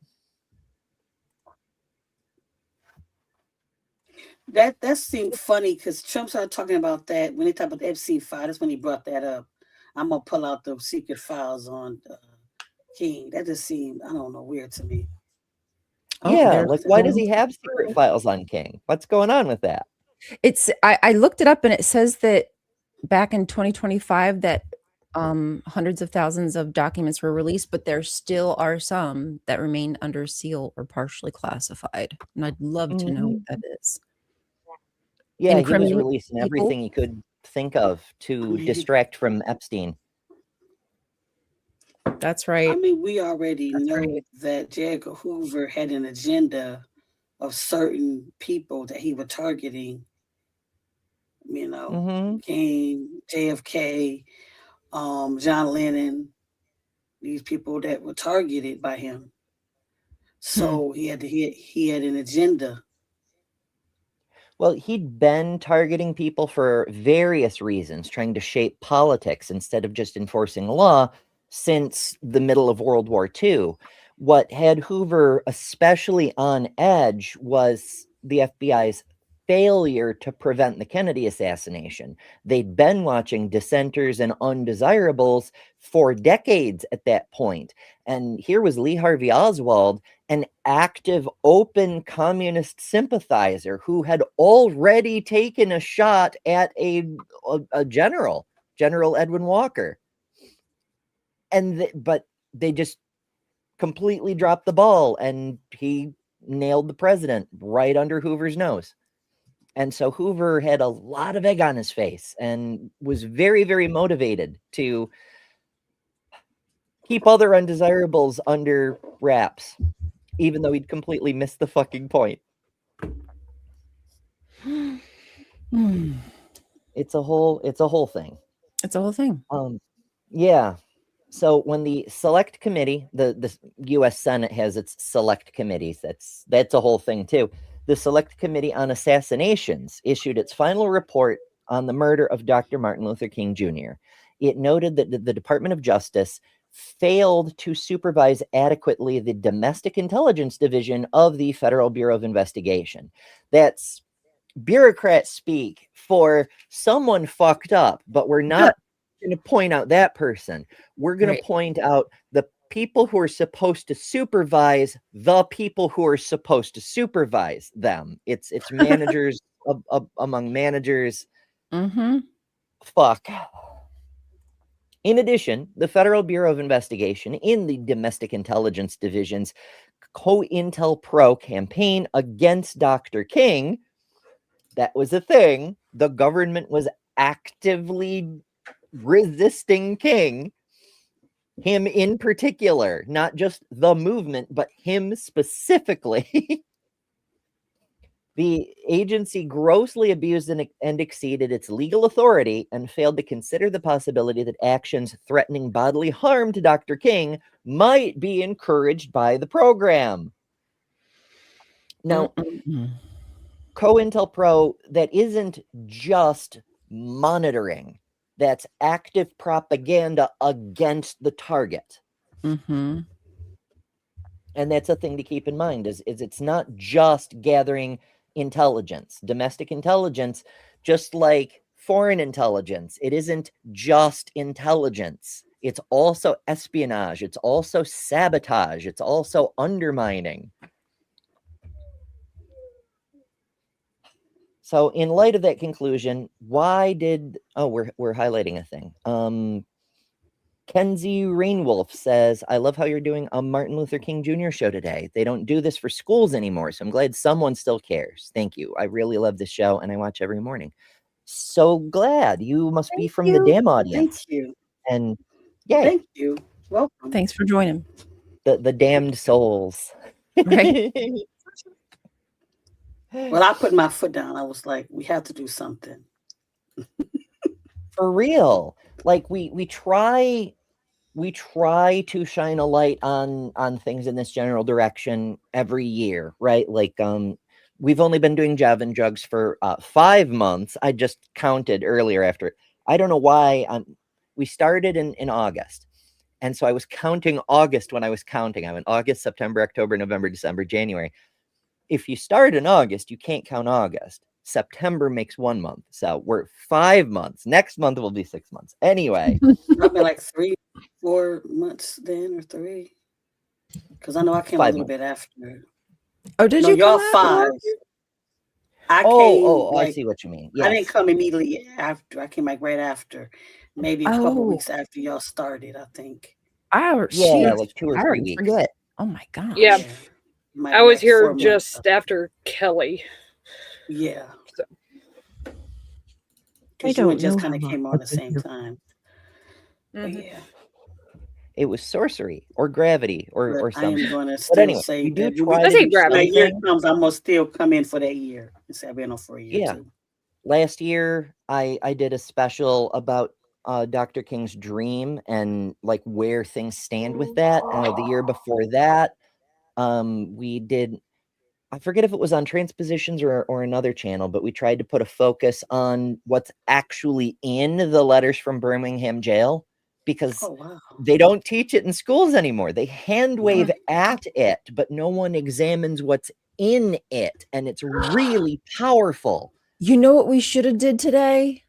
That seemed funny because Trump started talking about that when he talked about the Epstein file. That's when he brought that up. I'm gonna pull out the secret files on King. That just seemed, I don't know, weird to me. Yeah, like why does he have secret files on King? What's going on with that? It's I looked it up and it says that back in 2025 that hundreds of thousands of documents were released, but there still are some that remain under seal or partially classified. And I'd love to know what that is. Yeah, he was Incriminating releasing people? everything he could think of to distract from Epstein. That's right. I mean, we already know that J. Edgar Hoover had an agenda of certain people that he was targeting. You know, King, JFK, John Lennon, these people that were targeted by him. So he had an agenda. Well, he'd been targeting people for various reasons, trying to shape politics instead of just enforcing law since the middle of World War II. What had Hoover especially on edge was the FBI's failure to prevent the Kennedy assassination. They'd been watching dissenters and undesirables for decades at that point. And here was Lee Harvey Oswald, an active, open communist sympathizer who had already taken a shot at a General Edwin Walker. But they just completely dropped the ball, and he nailed the president right under Hoover's nose. And so Hoover had a lot of egg on his face and was very, very motivated to keep other undesirables under wraps, even though he'd completely missed the fucking point. It's a whole thing. It's a whole thing. Yeah. So when the select committee, the U.S. Senate has its select committees. That's a whole thing too. The Select Committee on Assassinations issued its final report on the murder of Dr. Martin Luther King Jr. It noted that the Department of Justice failed to supervise adequately the Domestic Intelligence Division of the Federal Bureau of Investigation. That's bureaucrat speak for someone fucked up, but we're not going to point out that person. We're going to point out the people who are supposed to supervise the people who are supposed to supervise them. It's managers among managers. Fuck. In addition, the Federal Bureau of Investigation in the Domestic Intelligence Division's COINTELPRO campaign against Dr. King, that was a thing. The government was actively resisting King, him in particular, not just the movement, but him specifically. The agency grossly abused and exceeded its legal authority and failed to consider the possibility that actions threatening bodily harm to Dr. King might be encouraged by the program. Now, COINTELPRO, that isn't just monitoring. That's active propaganda against the target. And that's a thing to keep in mind is it's not just gathering intelligence, domestic intelligence, just like foreign intelligence. It isn't just intelligence. It's also espionage. It's also sabotage. It's also undermining. So in light of that conclusion, why did... Oh, we're highlighting a thing. Kenzie Rainwolf says, I love how you're doing a Martin Luther King Jr. show today. They don't do this for schools anymore, so I'm glad someone still cares. Thank you. I really love this show, and I watch every morning. So glad. You must be from the damn audience. Thank you. And Yay. Thank you. Welcome. Thanks for joining. The damned souls. Right. Well, I put my foot down. I was like, we have to do something. For real. Like we try to shine a light on things in this general direction every year, right? Like we've only been doing Jav and Jugs for 5 months. I just counted earlier after. I don't know why. We started in August. And so I was counting August when I was counting. I went August, September, October, November, December, January. If you start in August, you can't count August. September makes 1 month. So we're 5 months. Next month will be 6 months. Anyway. Probably like 3-4 months then, or 3. Because I know I came 5 a little months. bit after. Oh, did No, you? y'all come 5. I came. Oh, like, I see what you mean. I didn't Yes. come immediately after. I came like right after, maybe a couple Oh. weeks after y'all started, I think. Yeah, Jeez, like 2 or I 3 already weeks. forget. Oh my gosh. Yeah. Might I be was like here 4 months. just after Kelly. Yeah. So. I Because you don't and just know kind of how came long on the I've been same here. time. But yeah. It was sorcery or gravity or But I something. am going to But still anyway, say we do that try I to say do gravity. when that year something. comes, I'm going to still come in for that year. And say I've been on for a year Yeah. too. Last year, I did a special about Dr. King's dream and like where things stand with that. The year before that, we did, I forget if it was on Transpositions or another channel, but we tried to put a focus on what's actually in the letters from Birmingham jail, because Oh, wow. they don't teach it in schools anymore. They hand wave at it, but no one examines what's in it. And it's really powerful. You know what we should have did today?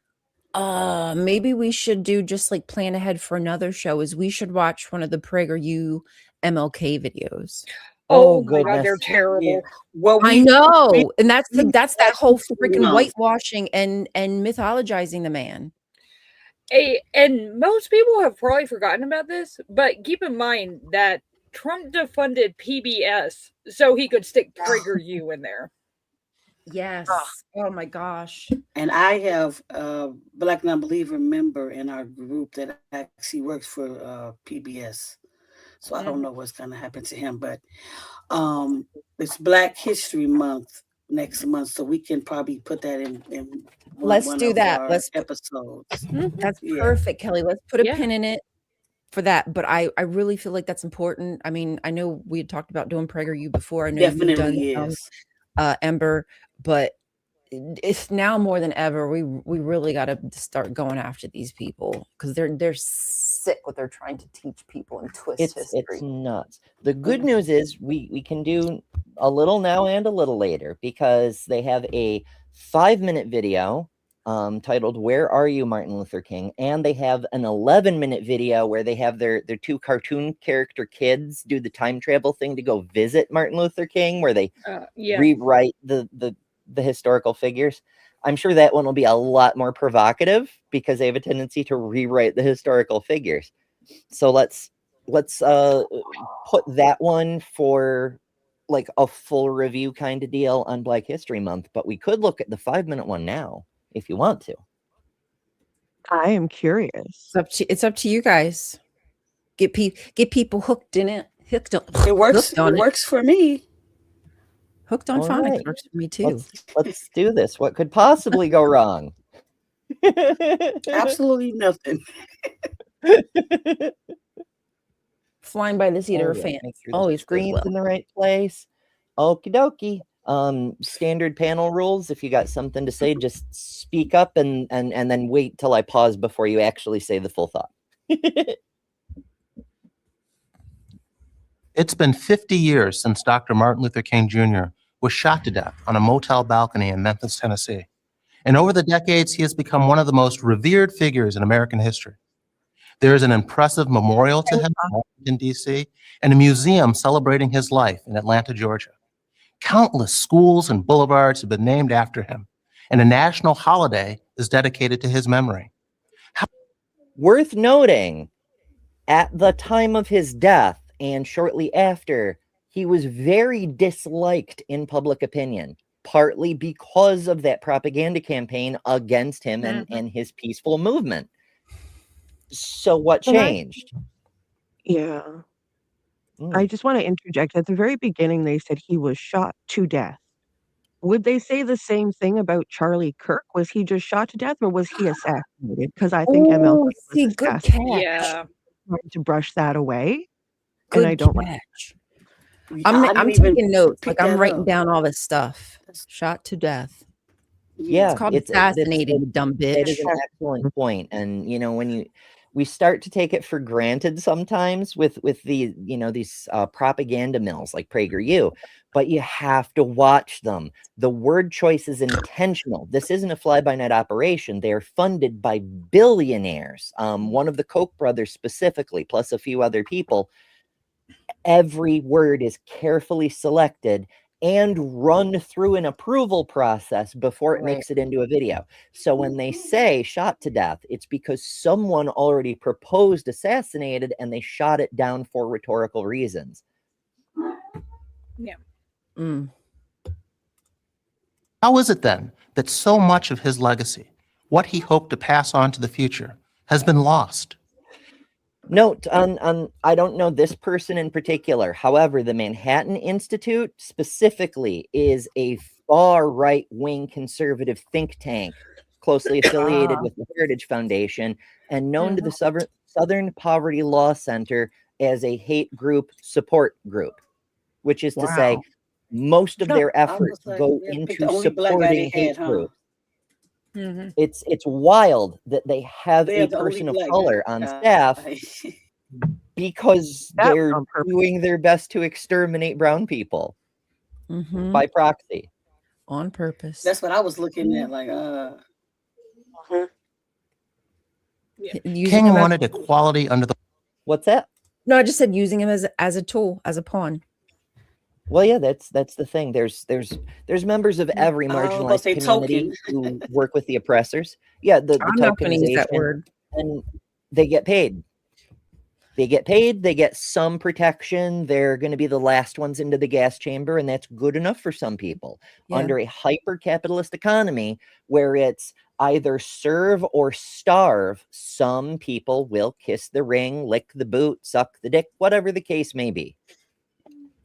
Maybe we should do, just like plan ahead for another show, is we should watch one of the PragerU MLK videos. Oh my God, goodness. they're terrible. Yeah. Well, I know. And that's we- that whole freaking No. whitewashing and mythologizing the man. And most people have probably forgotten about this, but keep in mind that Trump defunded PBS so he could stick PragerU in there. Yes. Oh my gosh. And I have a Black Non-Believer member in our group that actually works for PBS. So I don't know what's going to happen to him. But it's Black History Month next month. So we can probably put that in Let's do that. Let's episodes. That's Yeah. perfect, Kelly. Let's put a Yeah. pin in it for that. But I really feel like that's important. I mean, I know we had talked about doing PragerU before. I know you've done Definitely is. Ember, but it's now more than ever. We really got to start going after these people because they're sick what they're trying to teach people and twist history. It's nuts. The good news is we can do a little now and a little later, because they have a 5-minute video titled "Where Are You, Martin Luther King?" and they have an 11-minute video where they have their 2 cartoon character kids do the time travel thing to go visit Martin Luther King, where they rewrite the historical figures. I'm sure that one will be a lot more provocative because they have a tendency to rewrite the historical figures. So let's put that one for like a full review kind of deal on Black History Month, but we could look at the 5-minute one now if you want to. I am curious. It's up to you guys. Get people hooked in it. Hooked on It works. hooked on It works for me. Hooked on All phonics right. works for me too. Let's do this. What could possibly go wrong? Absolutely nothing. Flying by the seat of her Make pants. sure the Always goes screen's well. in the right place. Okie dokie. Standard panel rules. If you got something to say, just speak up and then wait till I pause before you actually say the full thought. It's been 50 years since Dr. Martin Luther King Jr. was shot to death on a motel balcony in Memphis, Tennessee. And over the decades, he has become one of the most revered figures in American history. There is an impressive memorial to him in Washington, D.C., and a museum celebrating his life in Atlanta, Georgia. Countless schools and boulevards have been named after him, and a national holiday is dedicated to his memory. Worth noting, at the time of his death and shortly after, he was very disliked in public opinion, partly because of that propaganda campaign against him and his peaceful movement. So what Okay. changed? Yeah. Mm. I just want to interject. At the very beginning, they said he was shot to death. Would they say the same thing about Charlie Kirk? Was he just shot to death or was he assassinated? Because I think MLK Oh, was see, good assassinated. catch. Yeah. Trying to brush that away, and I Good don't like catch. Yeah, I'm I didn't I'm even taking notes. pick Like I'm that writing up. down all this stuff. That's- Shot to death. It's Yeah, called it's assassinated, you dumb that is bitch. an excellent point. And when we start to take it for granted sometimes with the these propaganda mills like PragerU, but you have to watch them. The word choice is intentional. This isn't a fly-by-night operation. They are funded by billionaires. One of the Koch brothers specifically, plus a few other people. Every word is carefully selected and run through an approval process before it makes it into a video. So when they say shot to death, it's because someone already proposed assassinated and they shot it down for rhetorical reasons. Mm. How is it then that so much of his legacy, what he hoped to pass on to the future, has been lost? Note on I don't know this person in particular. However, the Manhattan Institute specifically is a far right-wing conservative think tank closely affiliated with the Heritage Foundation and known to the Southern Poverty Law Center as a hate group support group, which is to say Wow. most of their I efforts was like, go yeah, pick into the only black guy supporting they hate had, huh? groups. Mm-hmm. It's wild that they have They're a the only person of black color on guy. staff because that they're on purpose. doing their best to exterminate brown people Mm-hmm. by proxy. On purpose. That's what I was looking at. Like, Using King him as, wanted equality under the What's that? no, I just said using him as a tool, as a pawn. Well, yeah, that's the thing. There's members of every I was about to marginalized say community token. who work with the oppressors. Yeah, the I'm not going to use that tokenization, word. and they get paid. They get paid, they get some protection. They're going to be the last ones into the gas chamber, and that's good enough for some people. Yeah. Under a hyper-capitalist economy where it's either serve or starve, some people will kiss the ring, lick the boot, suck the dick, whatever the case may be.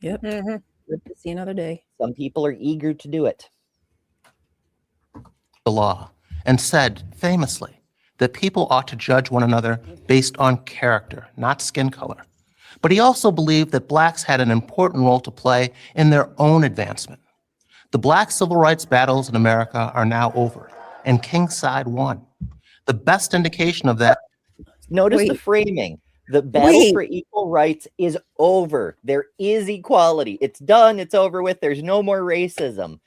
Yep. Mm-hmm. Live to see another day. Some people are eager to do it. law and said famously that people ought to judge one another based on character, not skin color. But he also believed that blacks had an important role to play in their own advancement. The black civil rights battles in America are now over, and King's side won. The best indication of that. Notice the Wait. framing. The battle Wait. for equal rights is over. There is equality. It's done. It's over with. There's no more racism.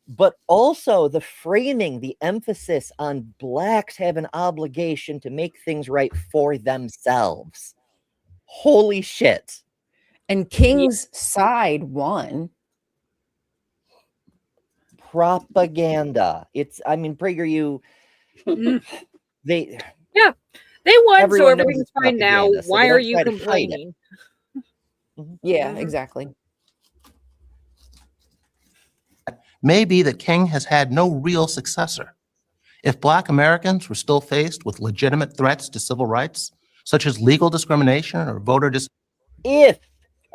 But also the framing, the emphasis on blacks have an obligation to make things right for themselves. Holy shit. And King's side won. Propaganda. PragerU, they Yeah, they won, so Everyone knows everything's it's fine now. propaganda, so Why they are don't you try to hide it. complaining? Yeah, Mhm. exactly. May be that King has had no real successor. If Black Americans were still faced with legitimate threats to civil rights, such as legal discrimination or voter If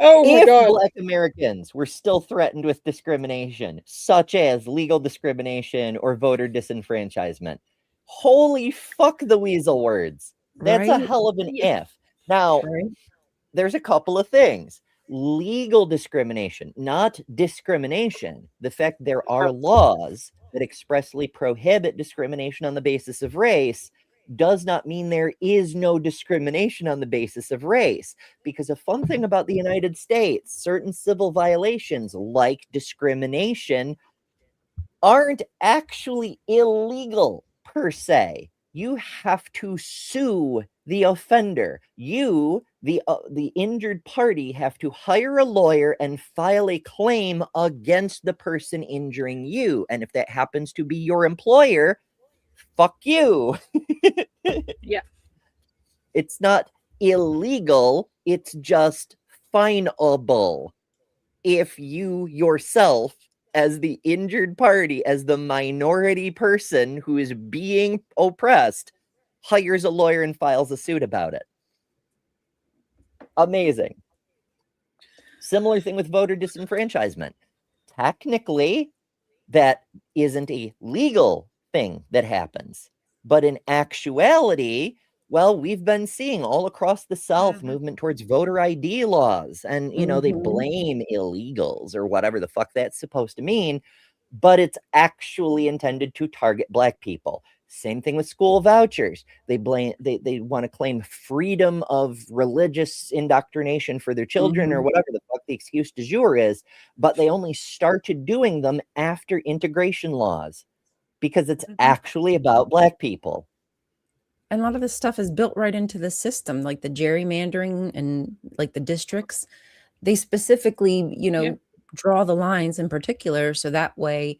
Oh my God. Black Americans were still threatened with discrimination, such as legal discrimination or voter disenfranchisement, holy fuck the weasel words. That's a Right? hell of an if. Now, Right? there's a couple of things. Legal discrimination, not discrimination. The fact there are laws that expressly prohibit discrimination on the basis of race does not mean there is no discrimination on the basis of race. Because a fun thing about the United States, certain civil violations like discrimination aren't actually illegal per se. You have to sue the offender. You, the injured party, have to hire a lawyer and file a claim against the person injuring you. And if that happens to be your employer, fuck you. Yeah. It's not illegal, it's just fineable. If you yourself, as the injured party, as the minority person who is being oppressed, hires a lawyer and files a suit about it. Amazing. Similar thing with voter disenfranchisement. Technically, that isn't a legal thing that happens. But in actuality, well, we've been seeing all across the South movement towards voter ID laws. And, you know, they blame illegals or whatever the fuck that's supposed to mean. But it's actually intended to target Black people. Same thing with school vouchers. They want to claim freedom of religious indoctrination for their children or whatever the fuck the excuse du jour is, but they only started doing them after integration laws because it's actually about Black people. And a lot of this stuff is built right into the system, like the gerrymandering and like the districts. They specifically, you know, draw the lines in particular so that way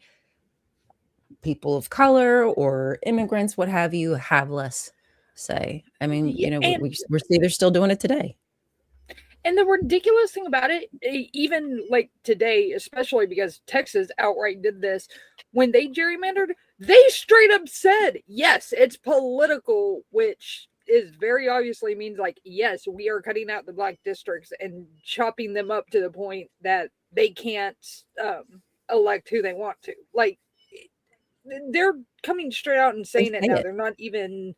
people of color or immigrants, what have you, have less say. I mean, you know, we see they're still doing it today. And the ridiculous thing about it, even like today, especially because Texas outright did this, when they gerrymandered, they straight up said, yes, it's political, which is very obviously means like, yes, we are cutting out the Black districts and chopping them up to the point that they can't elect who they want to. Like, they're coming straight out and saying it now. They're not even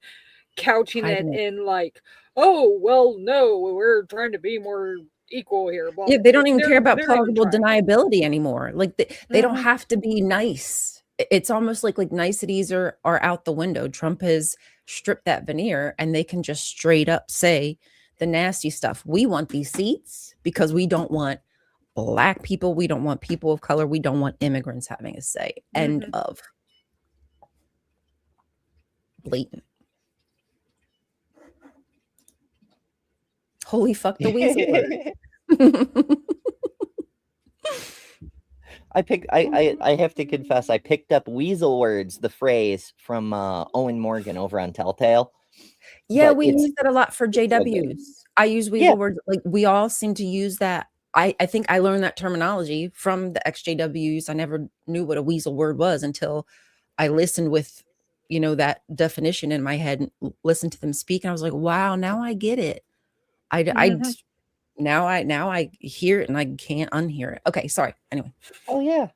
couching it in like, oh, well, no, we're trying to be more equal here. Yeah, they don't even care about plausible deniability anymore. Like they don't have to be nice. It's almost like niceties are out the window. Trump has stripped that veneer and they can just straight up say the nasty stuff. We want these seats because we don't want Black people. We don't want people of color. We don't want immigrants having a say. End of. Blatant. Holy fuck the weasel word. I have to confess, I picked up weasel words, the phrase from Owen Morgan over on Telltale. Yeah, we use that a lot for JWs. I use weasel words. Like we all seem to use that. I think I learned that terminology from the ex-JWs. I never knew what a weasel word was until I listened with, you know, that definition in my head and listened to them speak. And I was like, wow, now I get it. Now I hear it and I can't unhear it. Okay, sorry. Anyway. Oh yeah.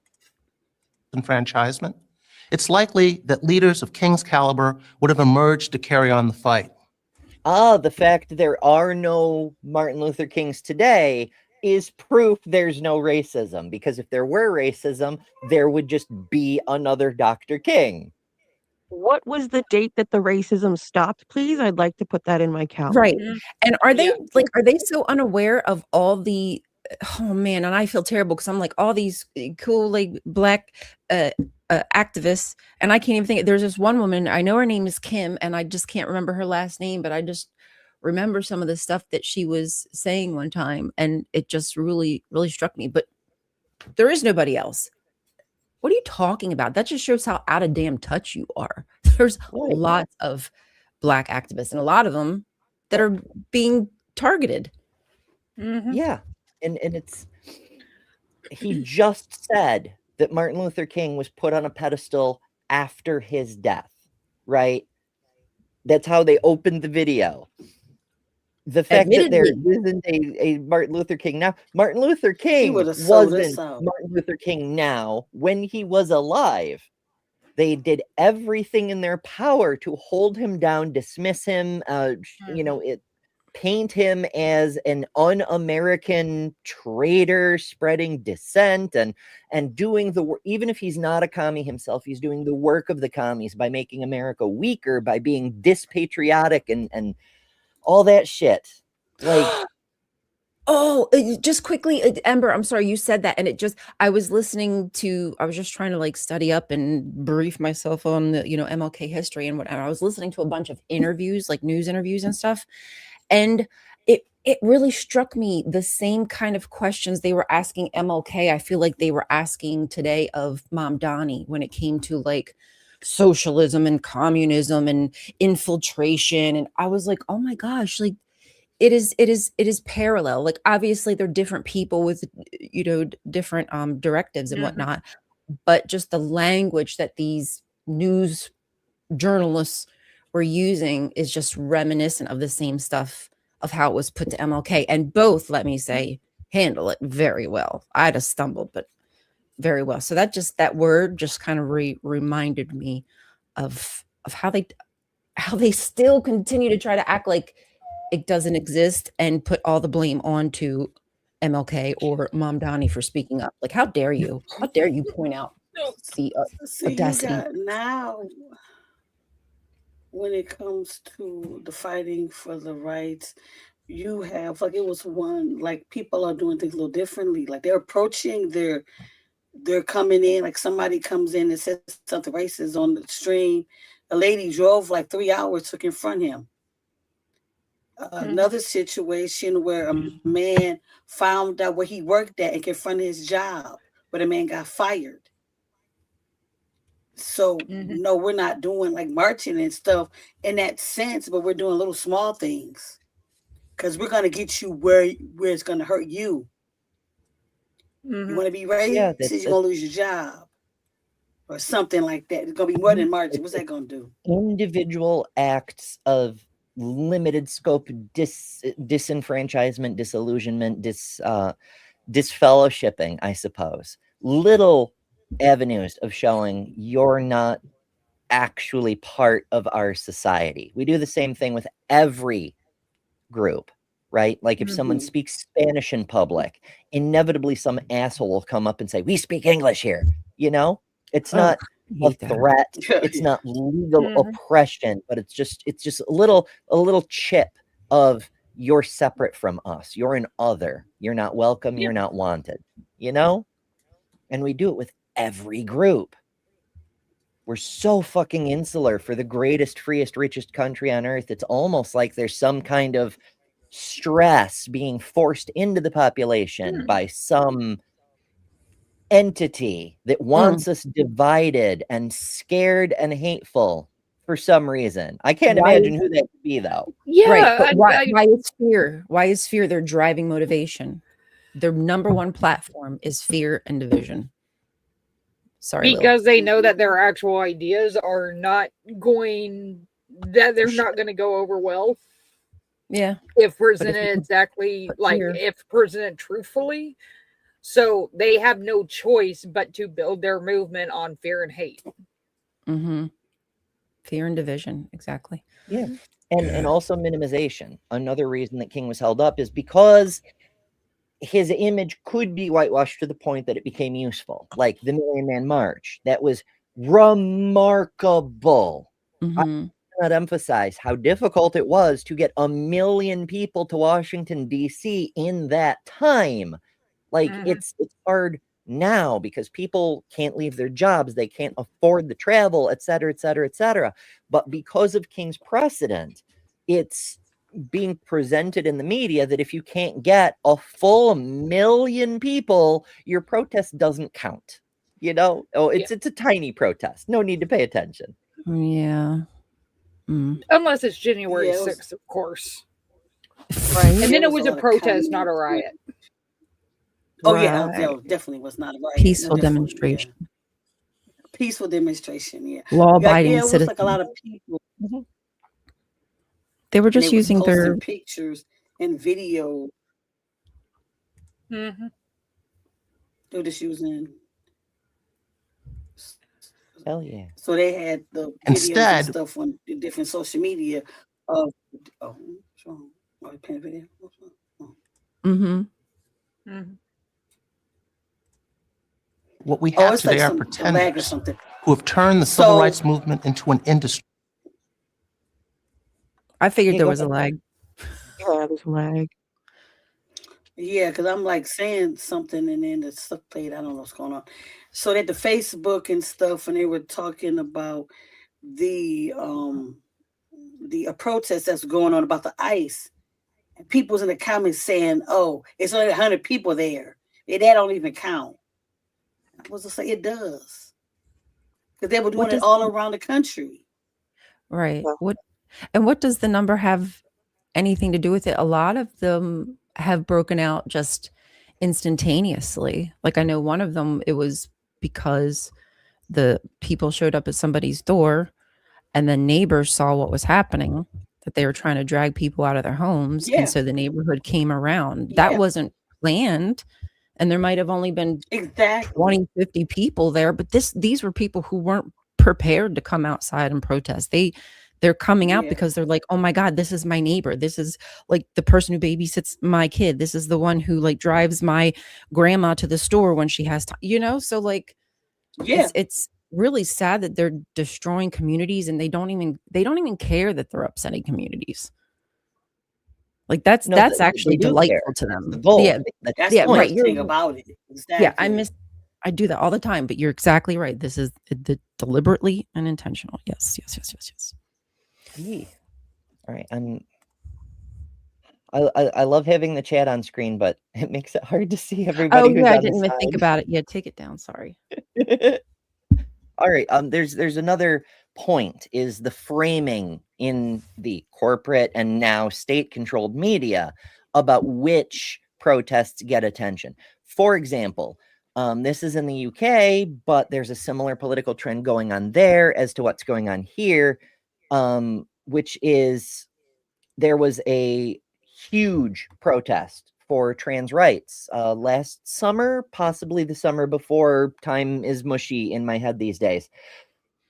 Enfranchisement. It's likely that leaders of King's caliber would have emerged to carry on the fight. The fact there are no Martin Luther Kings today is proof there's no racism, because if there were racism, there would just be another Dr. King. What was the date that the racism stopped, please? I'd like to put that in my calendar. Right. And are they are they so unaware of all the, oh man, and I feel terrible because I'm like all these cool like Black activists, and I can't even think. There's this one woman, I know her name is Kim, and I just can't remember her last name, but I just remember some of the stuff that she was saying one time, and it just really, really struck me. But there is nobody else. What are you talking about? That just shows how out of damn touch you are. There's lots of Black activists, and a lot of them that are being targeted. Yeah. And it's, he just said that Martin Luther King was put on a pedestal after his death, right? That's how they opened the video. The fact that there isn't a Martin Luther King now. Martin Luther King wasn't Martin Luther King now when he was alive. They did everything in their power to hold him down, dismiss him, you know, paint him as an un-American traitor, spreading dissent and doing the work. Even if he's not a commie himself, he's doing the work of the commies by making America weaker, by being dispatriotic and all that shit. Like, oh, just quickly, Ember, I'm sorry you said that. And it just, I was just trying to like study up and brief myself on the, you know, MLK history and whatever. I was listening to a bunch of interviews, like news interviews and stuff. And it really struck me the same kind of questions they were asking MLK. I feel like they were asking today of Mom Donnie when it came to like socialism and communism and infiltration. And I was like, oh my gosh, like it is parallel. Like obviously they're different people with, you know, different directives and whatnot, but just the language that these news journalists we're using is just reminiscent of the same stuff of how it was put to MLK. And both, let me say, handle it very well. I'd have stumbled, but very well. So that word just kind of reminded me of how they still continue to try to act like it doesn't exist and put all the blame onto MLK or Mom Donnie for speaking up. Like, how dare you? How dare you point out the See, audacity? you got now, when it comes to the fighting for the rights, you have, like, it was one, like, people are doing things a little differently. Like, they're approaching, they're coming in, like, somebody comes in and says something racist on the stream. A lady drove like 3 hours to confront him. Another situation where a man found out where he worked at and confronted his job, but a man got fired. So no, we're not doing like marching and stuff in that sense, but we're doing little small things because we're gonna get you where it's gonna hurt you. You want to be racist, you're gonna lose your job or something like that. It's gonna be more than marching. What's that gonna do? Individual acts of limited scope disenfranchisement, disillusionment, disfellowshipping, I suppose. Little avenues of showing you're not actually part of our society. We do the same thing with every group, right? Like if someone speaks Spanish in public, inevitably some asshole will come up and say, "We speak English here." You know, it's not a threat. It's not legal oppression, but it's just a little chip of you're separate from us. You're an other. You're not welcome. You're not wanted, you know? And we do it with every group. We're so fucking insular for the greatest, freest, richest country on earth. It's almost like there's some kind of stress being forced into the population by some entity that wants us divided and scared and hateful for some reason. I can't imagine who that could be, though. Yeah. Right. But why is fear? Why is fear their driving motivation? Their number one platform is fear and division. Sorry, because they know that their actual ideas are not going, that they're not going to go over well. Yeah. If presented exactly like if presented truthfully. So they have no choice but to build their movement on fear and hate. Fear and division. Exactly. Yeah. And also minimization. Another reason that King was held up is because his image could be whitewashed to the point that it became useful. Like the Million Man March. That was remarkable. I cannot emphasize how difficult it was to get 1 million people to Washington, D.C. in that time. Like it's hard now because people can't leave their jobs. They can't afford the travel, et cetera, et cetera, et cetera. But because of King's precedent, it's being presented in the media that if you can't get a full 1 million people, your protest doesn't count. You know, it's a tiny protest. No need to pay attention. Yeah. Unless it's January 6th, of course. Right. And then it was a protest, not a riot. Oh, yeah, that definitely was not a riot. Peaceful demonstration. Yeah. Peaceful demonstration, yeah. Law-abiding it was citizens. like a lot of people. They were just using their pictures and video. They were just using. Hell yeah. So they had the videos and stuff on different social media of video. What we have today are pretenders who have turned the civil rights movement into an industry. I figured there was a lag. Yeah, there's a lag. Yeah, because I'm like saying something and then the stuff played. I don't know what's going on. So that the Facebook and stuff, and they were talking about the protest that's going on about the ICE. And people's in the comments saying, "Oh, it's only 100 people there. That don't even count." I was just like, it does, because they were doing it all around the country. Right. What does the number have anything to do with it? A lot of them have broken out just instantaneously. Like I know one of them, it was because the people showed up at somebody's door and then neighbors saw what was happening, that they were trying to drag people out of their homes, Yeah. and so the neighborhood came around. That Yeah. wasn't planned, and there might have only been Exactly. 20, 50 people there, but these were people who weren't prepared to come outside and protest. They're coming out Yeah. because they're like, oh my God, this is my neighbor. This is like the person who babysits my kid. This is the one who like drives my grandma to the store when she has time, so like Yeah. it's really sad that they're destroying communities, and they don't even care that they're upsetting communities. Like that's No, they actually do delightful care. to That's them. the goal. Yeah, That's yeah, the right. worst You're thing about it. yeah, Exactly. I do that all the time, but you're exactly right. This is deliberately and intentional. Yes. Yee. All right, I love having the chat on screen, but it makes it hard to see everybody Oh who's yeah, I on the didn't even think side. about it. Yeah, take it down. Sorry. All right, there's another point, is the framing in the corporate and now state-controlled media about which protests get attention. For example, this is in the UK, but there's a similar political trend going on there as to what's going on here, which is there was a huge protest for trans rights last summer, possibly the summer before. Time is mushy in my head these days.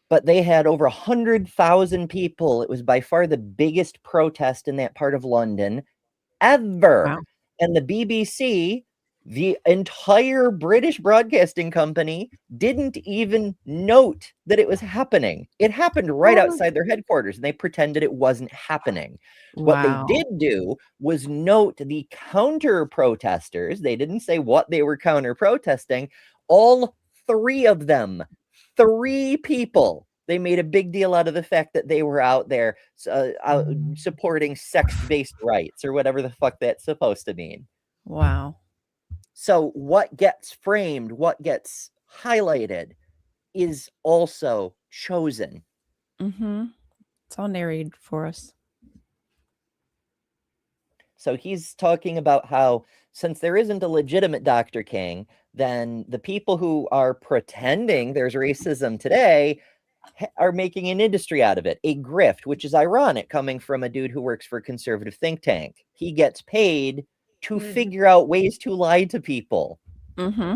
But they had over 100,000 people. It was by far the biggest protest in that part of London ever. Wow. And the BBC, the entire British broadcasting company, didn't even note that it was happening. It happened right outside their headquarters, and they pretended it wasn't happening. What they Wow. did do was note the counter protesters. They didn't say what they were counter protesting. All three of them, 3 people, they made a big deal out of the fact that they were out there supporting sex-based rights, or whatever the fuck that's supposed to mean. Wow. So what gets framed, what gets highlighted, is also chosen. Mm-hmm. It's all narrated for us. So he's talking about how, since there isn't a legitimate Dr. King, then the people who are pretending there's racism today are making an industry out of it, a grift, which is ironic coming from a dude who works for a conservative think tank. He gets paid to figure out ways to lie to people. Mm-hmm.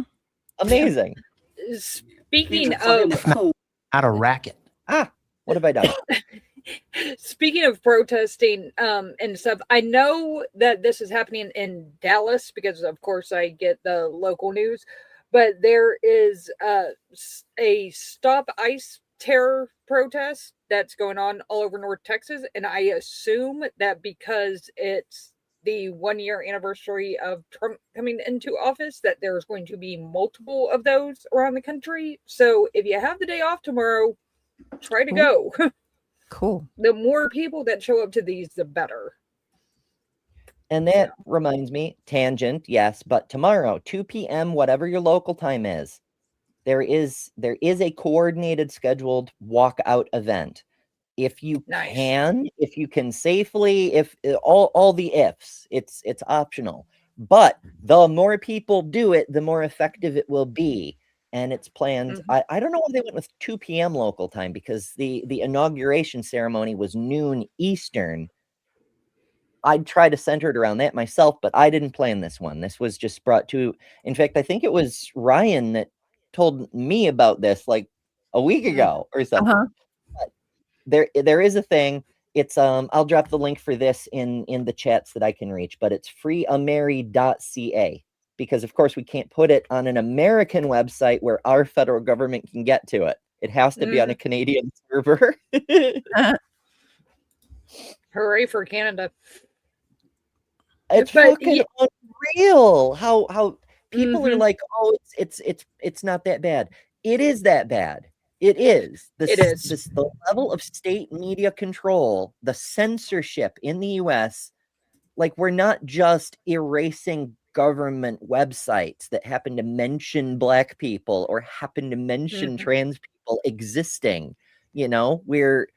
Amazing. Speaking of Out of racket. What have I done? Speaking of protesting and stuff, I know that this is happening in Dallas because, of course, I get the local news. But there is a Stop ICE terror protest that's going on all over North Texas, and I assume that because it's the 1-year anniversary of Trump coming into office, that there's going to be multiple of those around the country. So if you have the day off tomorrow, try to go. Cool. The more people that show up to these, the better. And that reminds me, tangent, yes, but tomorrow, 2 p.m., whatever your local time is, there is a coordinated scheduled walkout event. If you can, if you can safely, if all the ifs, it's optional. But the more people do it, the more effective it will be. And it's planned. I don't know why they went with 2 p.m. local time, because the inauguration ceremony was noon Eastern. I'd try to center it around that myself, but I didn't plan this one. This was just brought to, in fact, I think it was Ryan that told me about this like a week ago or something. But there is a thing. It's I'll drop the link for this in the chats that I can reach, but it's freeameri.ca, because of course we can't put it on an American website where our federal government can get to it. It has to be on a Canadian server. Hooray for Canada. It's fucking unreal how people are like, oh, it's not that bad. It is that bad. It is. The level of state media control, the censorship in the US, like, we're not just erasing government websites that happen to mention Black people or happen to mention trans people existing. We're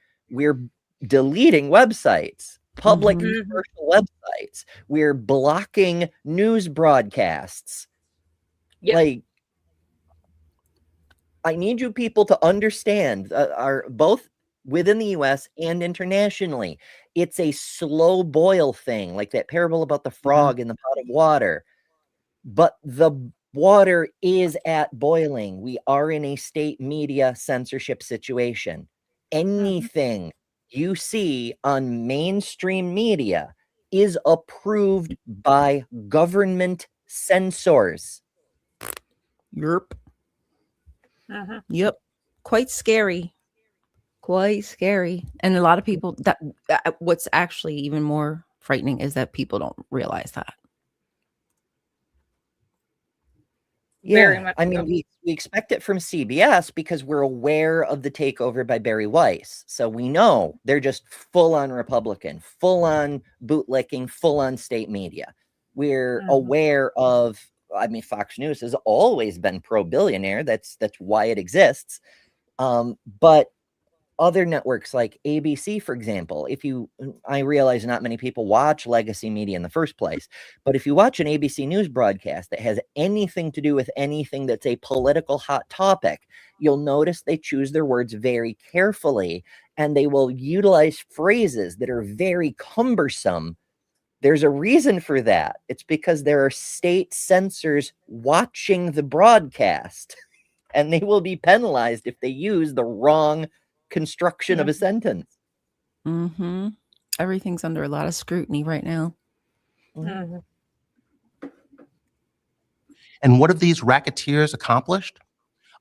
deleting websites, public commercial websites. We're blocking news broadcasts. Like, I need you people to understand, both within the US and internationally. It's a slow boil thing, like that parable about the frog in the pot of water. But the water is at boiling. We are in a state media censorship situation. Anything you see on mainstream media is approved by government censors. Yep. Yep. Quite scary. Quite scary. And a lot of people that what's actually even more frightening is that people don't realize that. Very Yeah, much I mean, so. we expect it from CBS because we're aware of the takeover by Barry Weiss. So we know they're just full on Republican, full on bootlicking, full on state media. We're aware of, I mean, Fox News has always been pro-billionaire. That's why it exists. But other networks like ABC, for example, I realize not many people watch legacy media in the first place, but if you watch an ABC News broadcast that has anything to do with anything that's a political hot topic, you'll notice they choose their words very carefully, and they will utilize phrases that are very cumbersome. There's a reason for that. It's because there are state censors watching the broadcast, and they will be penalized if they use the wrong construction of a sentence. Everything's under a lot of scrutiny right now. And what have these racketeers accomplished?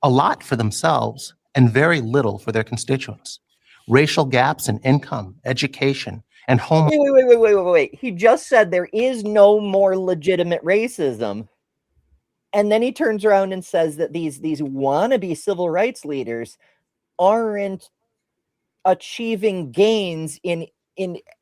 A lot for themselves and very little for their constituents. Racial gaps in income, education, and home. Wait. He just said there is no more legitimate racism. And then he turns around and says that these wannabe civil rights leaders aren't achieving gains in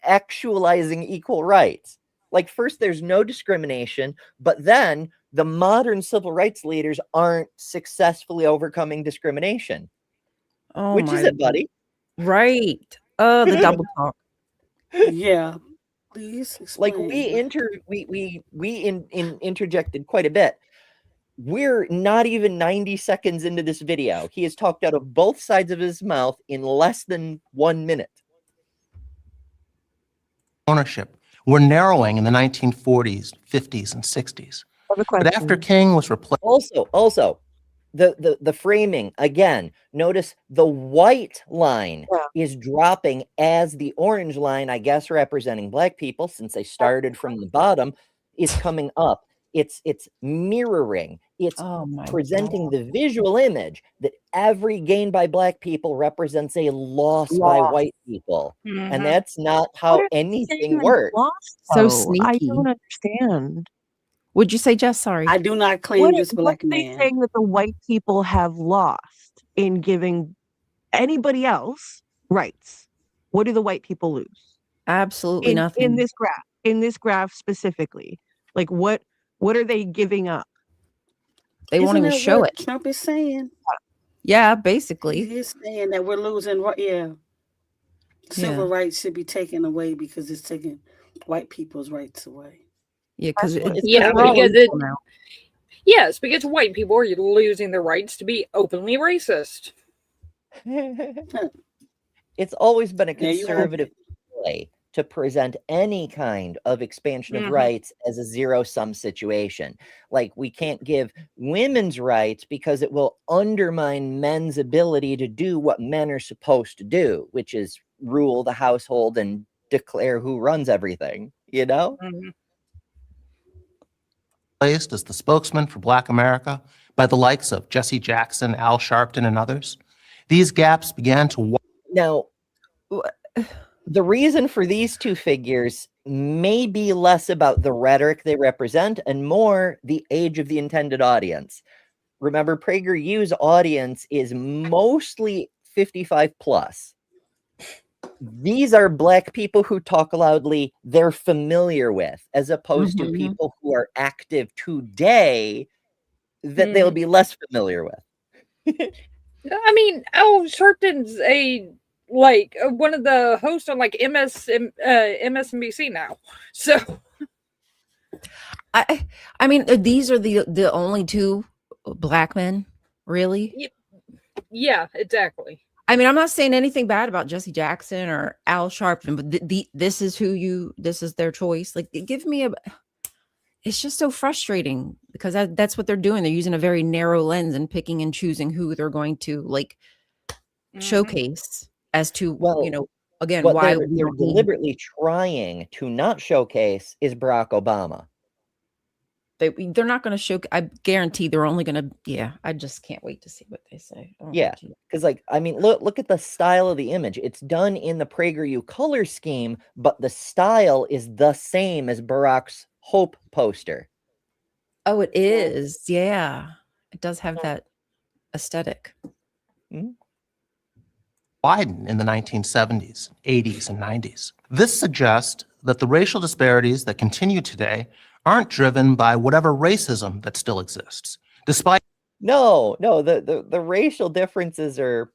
actualizing equal rights. Like, first there's no discrimination, but then the modern civil rights leaders aren't successfully overcoming discrimination. Oh, Which is it, buddy? Right. The double talk. Yeah. Please explain. Like, we interjected quite a bit. We're not even 90 seconds into this video. He has talked out of both sides of his mouth in less than 1 minute. Ownership were narrowing in the 1940s, 50s, and 60s. But after King was replaced. Also, the framing, again, notice the white line is dropping as the orange line, I guess representing Black people, since they started from the bottom, is coming up. It's mirroring. It's presenting the visual image that every gain by Black people represents a loss by white people. And that's not how anything works. So I sneaky. don't understand. Would you say, Jess? Sorry. I do not claim this Black What are they man. saying that the white people have lost in giving anybody else rights? What do the white people lose? Absolutely nothing. In this graph specifically, like what are they giving up? They won't even show it. Trump is saying. Yeah, basically. He is saying that we're losing. Civil rights should be taken away because it's taking white people's rights away. Yeah, because because white people are losing their rights to be openly racist. It's always been a conservative play to present any kind of expansion of rights as a zero-sum situation. Like, we can't give women's rights because it will undermine men's ability to do what men are supposed to do, which is rule the household and declare who runs everything, you know? Placed as the spokesman for Black America by the likes of Jesse Jackson, Al Sharpton, and others. These gaps began to... Now, the reason for these two figures may be less about the rhetoric they represent and more the age of the intended audience. Remember, PragerU's audience is mostly 55 plus. These are Black people who talk loudly they're familiar with, as opposed to people who are active today that they'll be less familiar with. I mean, Al Sharpton's one of the hosts on MSNBC now. So I mean, these are the only two Black men, really? Yeah, exactly. I mean, I'm not saying anything bad about Jesse Jackson or Al Sharpton, but this is their choice. Like, give me it's just so frustrating because that's what they're doing. They're using a very narrow lens and picking and choosing who they're going to like showcase as to, Well, again, what why they're we don't need. deliberately trying to not showcase is Barack Obama. They're not going to show. I guarantee they're only going to. Yeah, I just can't wait to see what they say. Yeah, because like, I mean, look at the style of the image. It's done in the PragerU color scheme, but the style is the same as Barack's Hope poster. Oh, it is. Yeah, it does have that aesthetic. Biden in the 1970s, 80s, and 90s. This suggests that the racial disparities that continue today aren't driven by whatever racism that still exists, despite. No, the racial differences they're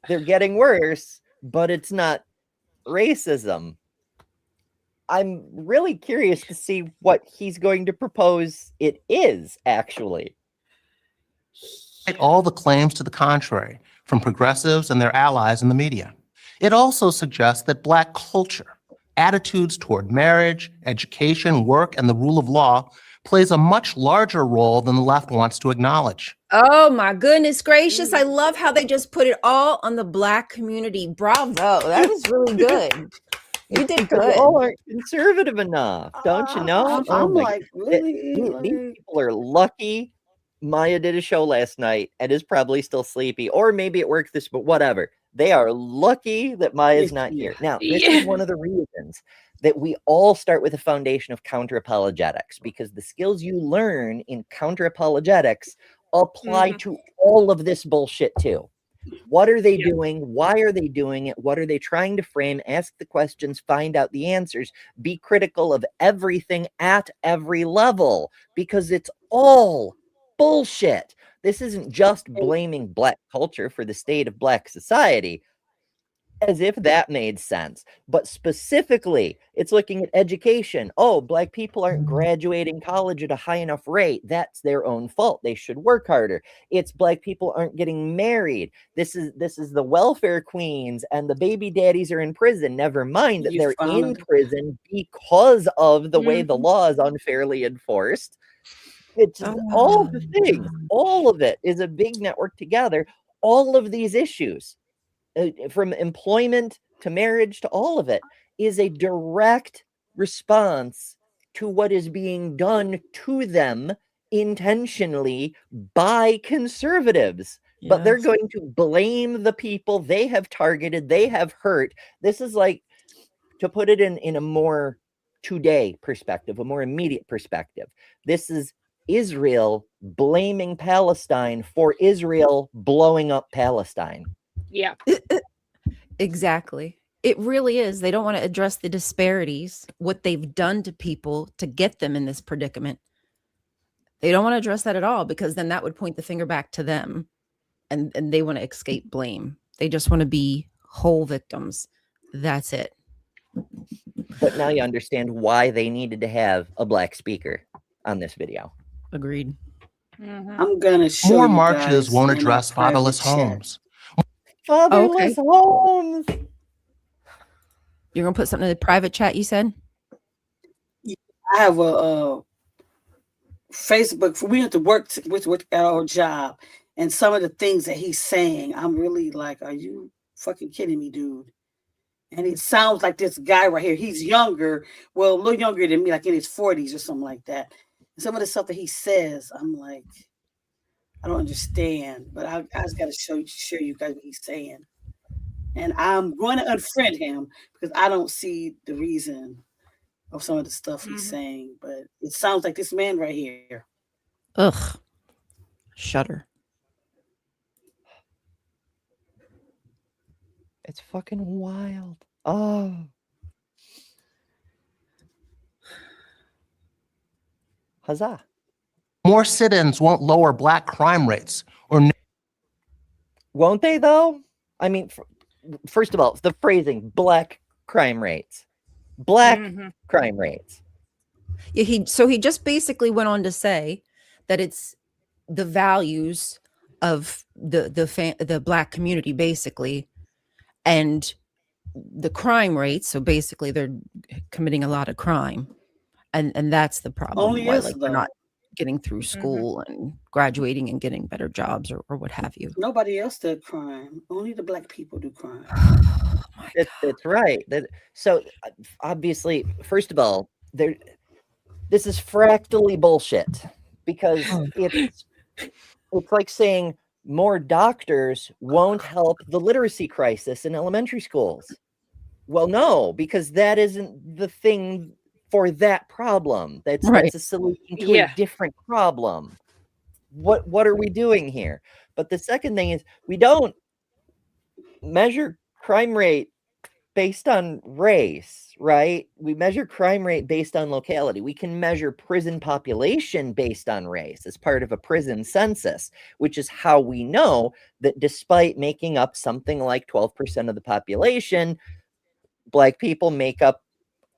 getting worse, but it's not racism. I'm really curious to see what he's going to propose it is, actually. All the claims to the contrary from progressives and their allies in the media. It also suggests that Black culture, attitudes toward marriage, education, work, and the rule of law plays a much larger role than the left wants to acknowledge. Oh my goodness gracious. I love how they just put it all on the Black community. Bravo. That was really good. You did good. They all aren't conservative enough, don't you know? I'm like, really? These people are lucky. Maya did a show last night and is probably still sleepy, or maybe it worked but whatever. They are lucky that Maya's not here. Now, this is one of the reasons that we all start with a foundation of counter-apologetics, because the skills you learn in counter-apologetics apply to all of this bullshit too. What are they doing? Why are they doing it? What are they trying to frame? Ask the questions, find out the answers, be critical of everything at every level, because it's all bullshit. This isn't just blaming Black culture for the state of Black society, as if that made sense. But specifically, it's looking at education. Oh, Black people aren't graduating college at a high enough rate. That's their own fault. They should work harder. It's Black people aren't getting married. This is the welfare queens and the baby daddies are in prison. Never mind that they're in prison because of the way the law is unfairly enforced. It's just all the things. All of it is a big network together. All of these issues, from employment to marriage to all of it, is a direct response to what is being done to them intentionally by conservatives. But they're going to blame the people they have targeted, they have hurt. This is like, to put it in a more today perspective, a more immediate perspective, this is Israel blaming Palestine for Israel blowing up Palestine. Yeah. Exactly. It really is. They don't want to address the disparities, what they've done to people to get them in this predicament. They don't want to address that at all, because then that would point the finger back to them, and they want to escape blame. They just want to be whole victims. That's it. But now you understand why they needed to have a Black speaker on this video. Agreed. I'm gonna show More you marches guys won't in address our private fatherless chat. homes. Fatherless homes. You're gonna put something in the private chat, you said? I have a Facebook. We have to work with at our job, and some of the things that he's saying, I'm really like, are you fucking kidding me, dude? And he sounds like this guy right here. He's younger, well, a little younger than me, like in his 40s or something like that. Some of the stuff that he says, I'm like, I don't understand. But I just got to show you guys what he's saying. And I'm going to unfriend him because I don't see the reason of some of the stuff he's saying. But it sounds like this man right here. Ugh. Shudder. It's fucking wild. Oh. Huzzah. More sit-ins won't lower Black crime rates. Won't they, though? I mean, first of all, the phrasing, Black crime rates. Black crime rates. Yeah, he just basically went on to say that it's the values of the Black community, basically, and the crime rate. So basically, they're committing a lot of crime, and that's the problem. Only Why, us, like, they're not though. getting through school and graduating and getting better jobs or what have you. Nobody else did crime. Only the black people do crime. Oh my God. That's right. So obviously, first of all, this is fractally bullshit, because it's like saying more doctors won't help the literacy crisis in elementary schools. Well, no, because that isn't the thing for that problem. That's Right. a solution to Yeah. a different problem. What are we doing here? But the second thing is, we don't measure crime rate based on race, right? We measure crime rate based on locality. We can measure prison population based on race as part of a prison census, which is how we know that despite making up something like 12% of the population, Black people make up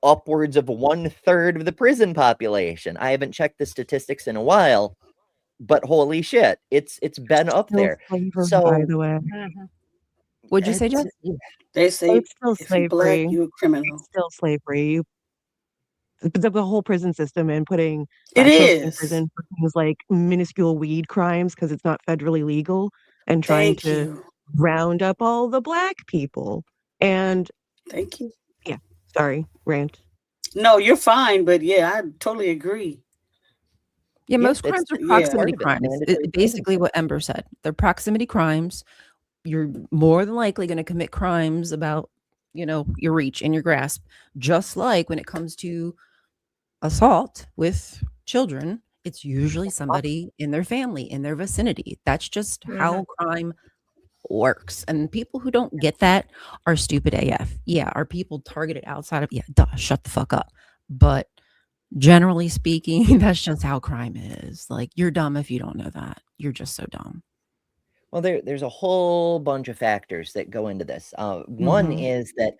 upwards of 1/3 of the prison population. I haven't checked the statistics in a while, but holy shit, it's been up Still there. slavery, by So the way. What'd you say, it's, Jeff? They say It's still if you black, slavery. you a criminal. It's still slavery. The whole prison system and putting It black folks in is. prison for things like minuscule weed crimes because it's not federally legal, and trying Thank to you. round up all the black people. And Thank you. yeah, sorry, rant. No, you're fine, but yeah, I totally agree. Yeah, Yeah, most that's crimes are yeah. proximity part of it, crimes. mandatory Basically, what Ember said. They're proximity crimes. You're more than likely going to commit crimes about, your reach and your grasp. Just like when it comes to assault with children, it's usually somebody in their family, in their vicinity. That's just how crime works. And people who don't get that are stupid AF. Yeah, are people targeted outside of, yeah, duh, shut the fuck up. But generally speaking, that's just how crime is. Like, you're dumb if you don't know that. You're just so dumb. Well, there's a whole bunch of factors that go into this. One is that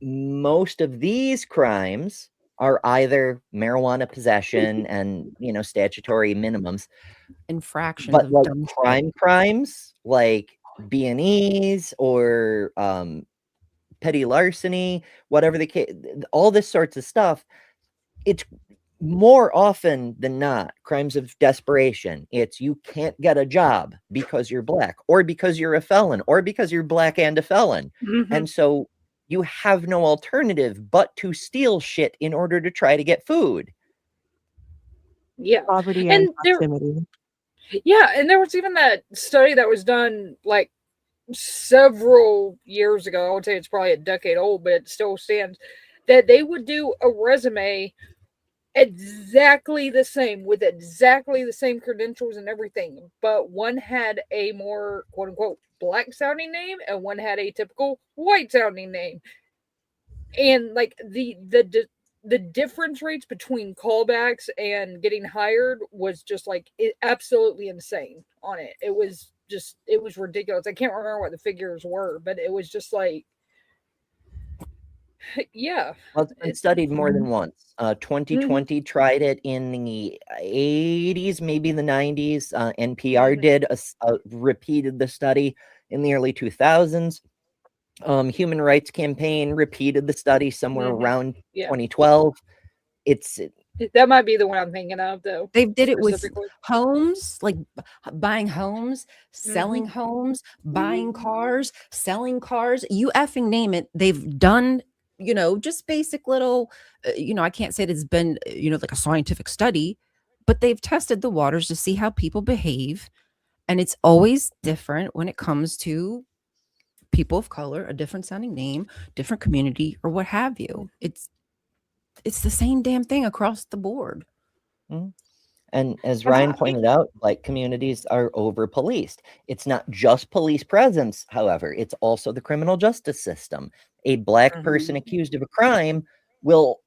most of these crimes are either marijuana possession and, statutory minimums, Infractions but of like dumb shit. crimes like B&Es or petty larceny, whatever the case, all this sorts of stuff, it's more often than not crimes of desperation. It's you can't get a job because you're black, or because you're a felon, or because you're black and a felon. And so you have no alternative but to steal shit in order to try to get food. Yeah. Poverty And and proximity. and there was even that study that was done like several years ago. I would say it's probably a decade old, but it still stands, that they would do a resume exactly the same, with exactly the same credentials and everything, but one had a more quote unquote black sounding name and one had a typical white sounding name, and like the difference rates between callbacks and getting hired was just like absolutely insane on it. It was ridiculous. I can't remember what the figures were, but it was just like, yeah. Well, it's been studied more than once. 2020 tried it in the 80s, maybe the 90s. NPR did repeated the study in the early 2000s. Human Rights Campaign repeated the study somewhere around 2012. That might be the one I'm thinking of, though. They did it with homes, like buying homes, selling homes, buying cars, selling cars, you effing name it. They've done, just basic little, I can't say it's been, like a scientific study, but they've tested the waters to see how people behave. And it's always different when it comes to people of color, a different sounding name, different community, or what have you. It's the same damn thing across the board. And as Ryan pointed out, like, communities are over policed. It's not just police presence, however, it's also the criminal justice system. A black person accused of a crime will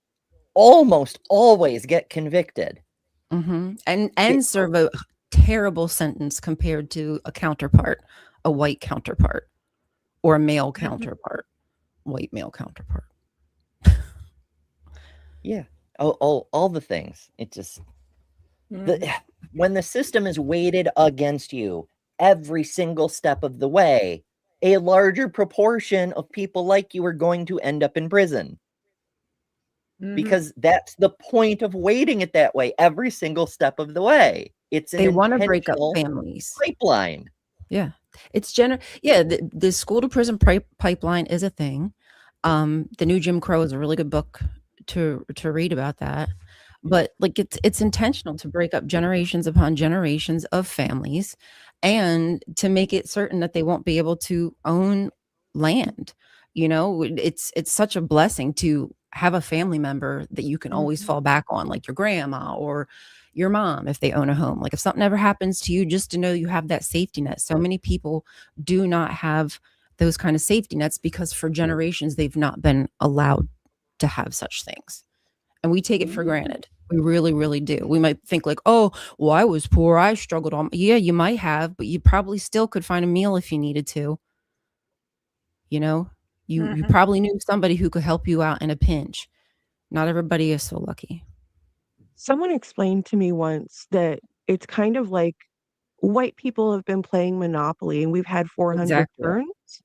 almost always get convicted. And serve a terrible sentence compared to a counterpart, a white counterpart, or a male counterpart, white male counterpart. Yeah, all the things. It just when the system is weighted against you every single step of the way, a larger proportion of people like you are going to end up in prison. Because that's the point of weighting it that way every single step of the way. It's an They want to break up intentional families. pipeline. Yeah. It's the school to prison pipeline is a thing. The new Jim Crow is a really good book to read about that. But like it's intentional to break up generations upon generations of families and to make it certain that they won't be able to own land. You know, it's such a blessing to have a family member that you can always fall back on, like your grandma or your mom if they own a home. Like if something ever happens to you, just to know you have that safety net. So many people do not have those kind of safety nets because for generations they've not been allowed to have such things. And we take it for granted. We really, really do. We might think like, oh, well, I was poor. I struggled on. Yeah, you might have, but you probably still could find a meal if you needed to. You know, you probably knew somebody who could help you out in a pinch. Not everybody is so lucky. Someone explained to me once that it's kind of like white people have been playing Monopoly and we've had 400 Exactly. turns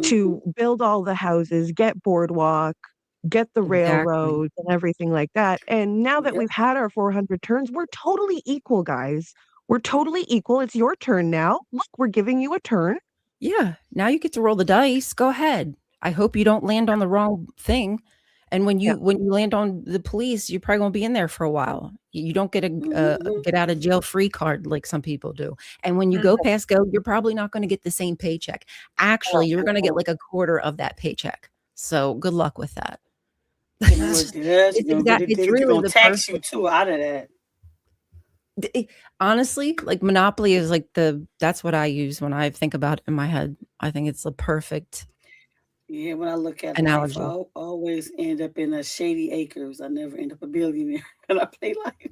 to build all the houses, get boardwalk, get the Exactly. railroads and everything like that. And now that we've had our 400 turns, we're totally equal, guys. We're totally equal. It's your turn now. Look, we're giving you a turn. Yeah. Now you get to roll the dice. Go ahead. I hope you don't land on the wrong thing. And when you land on the police, you're probably gonna be in there for a while. You don't get a get out of jail free card like some people do. And when you go past go, you're probably not going to get the same paycheck. Actually, you're going to get like a quarter of that paycheck. So good luck with that. It's really gonna tax you too out of that. Honestly, like Monopoly is like that's what I use when I think about it in my head. I think it's the perfect. Yeah, when I look at analogy. Life, I always end up in a shady acres. I never end up a billionaire when I play Life.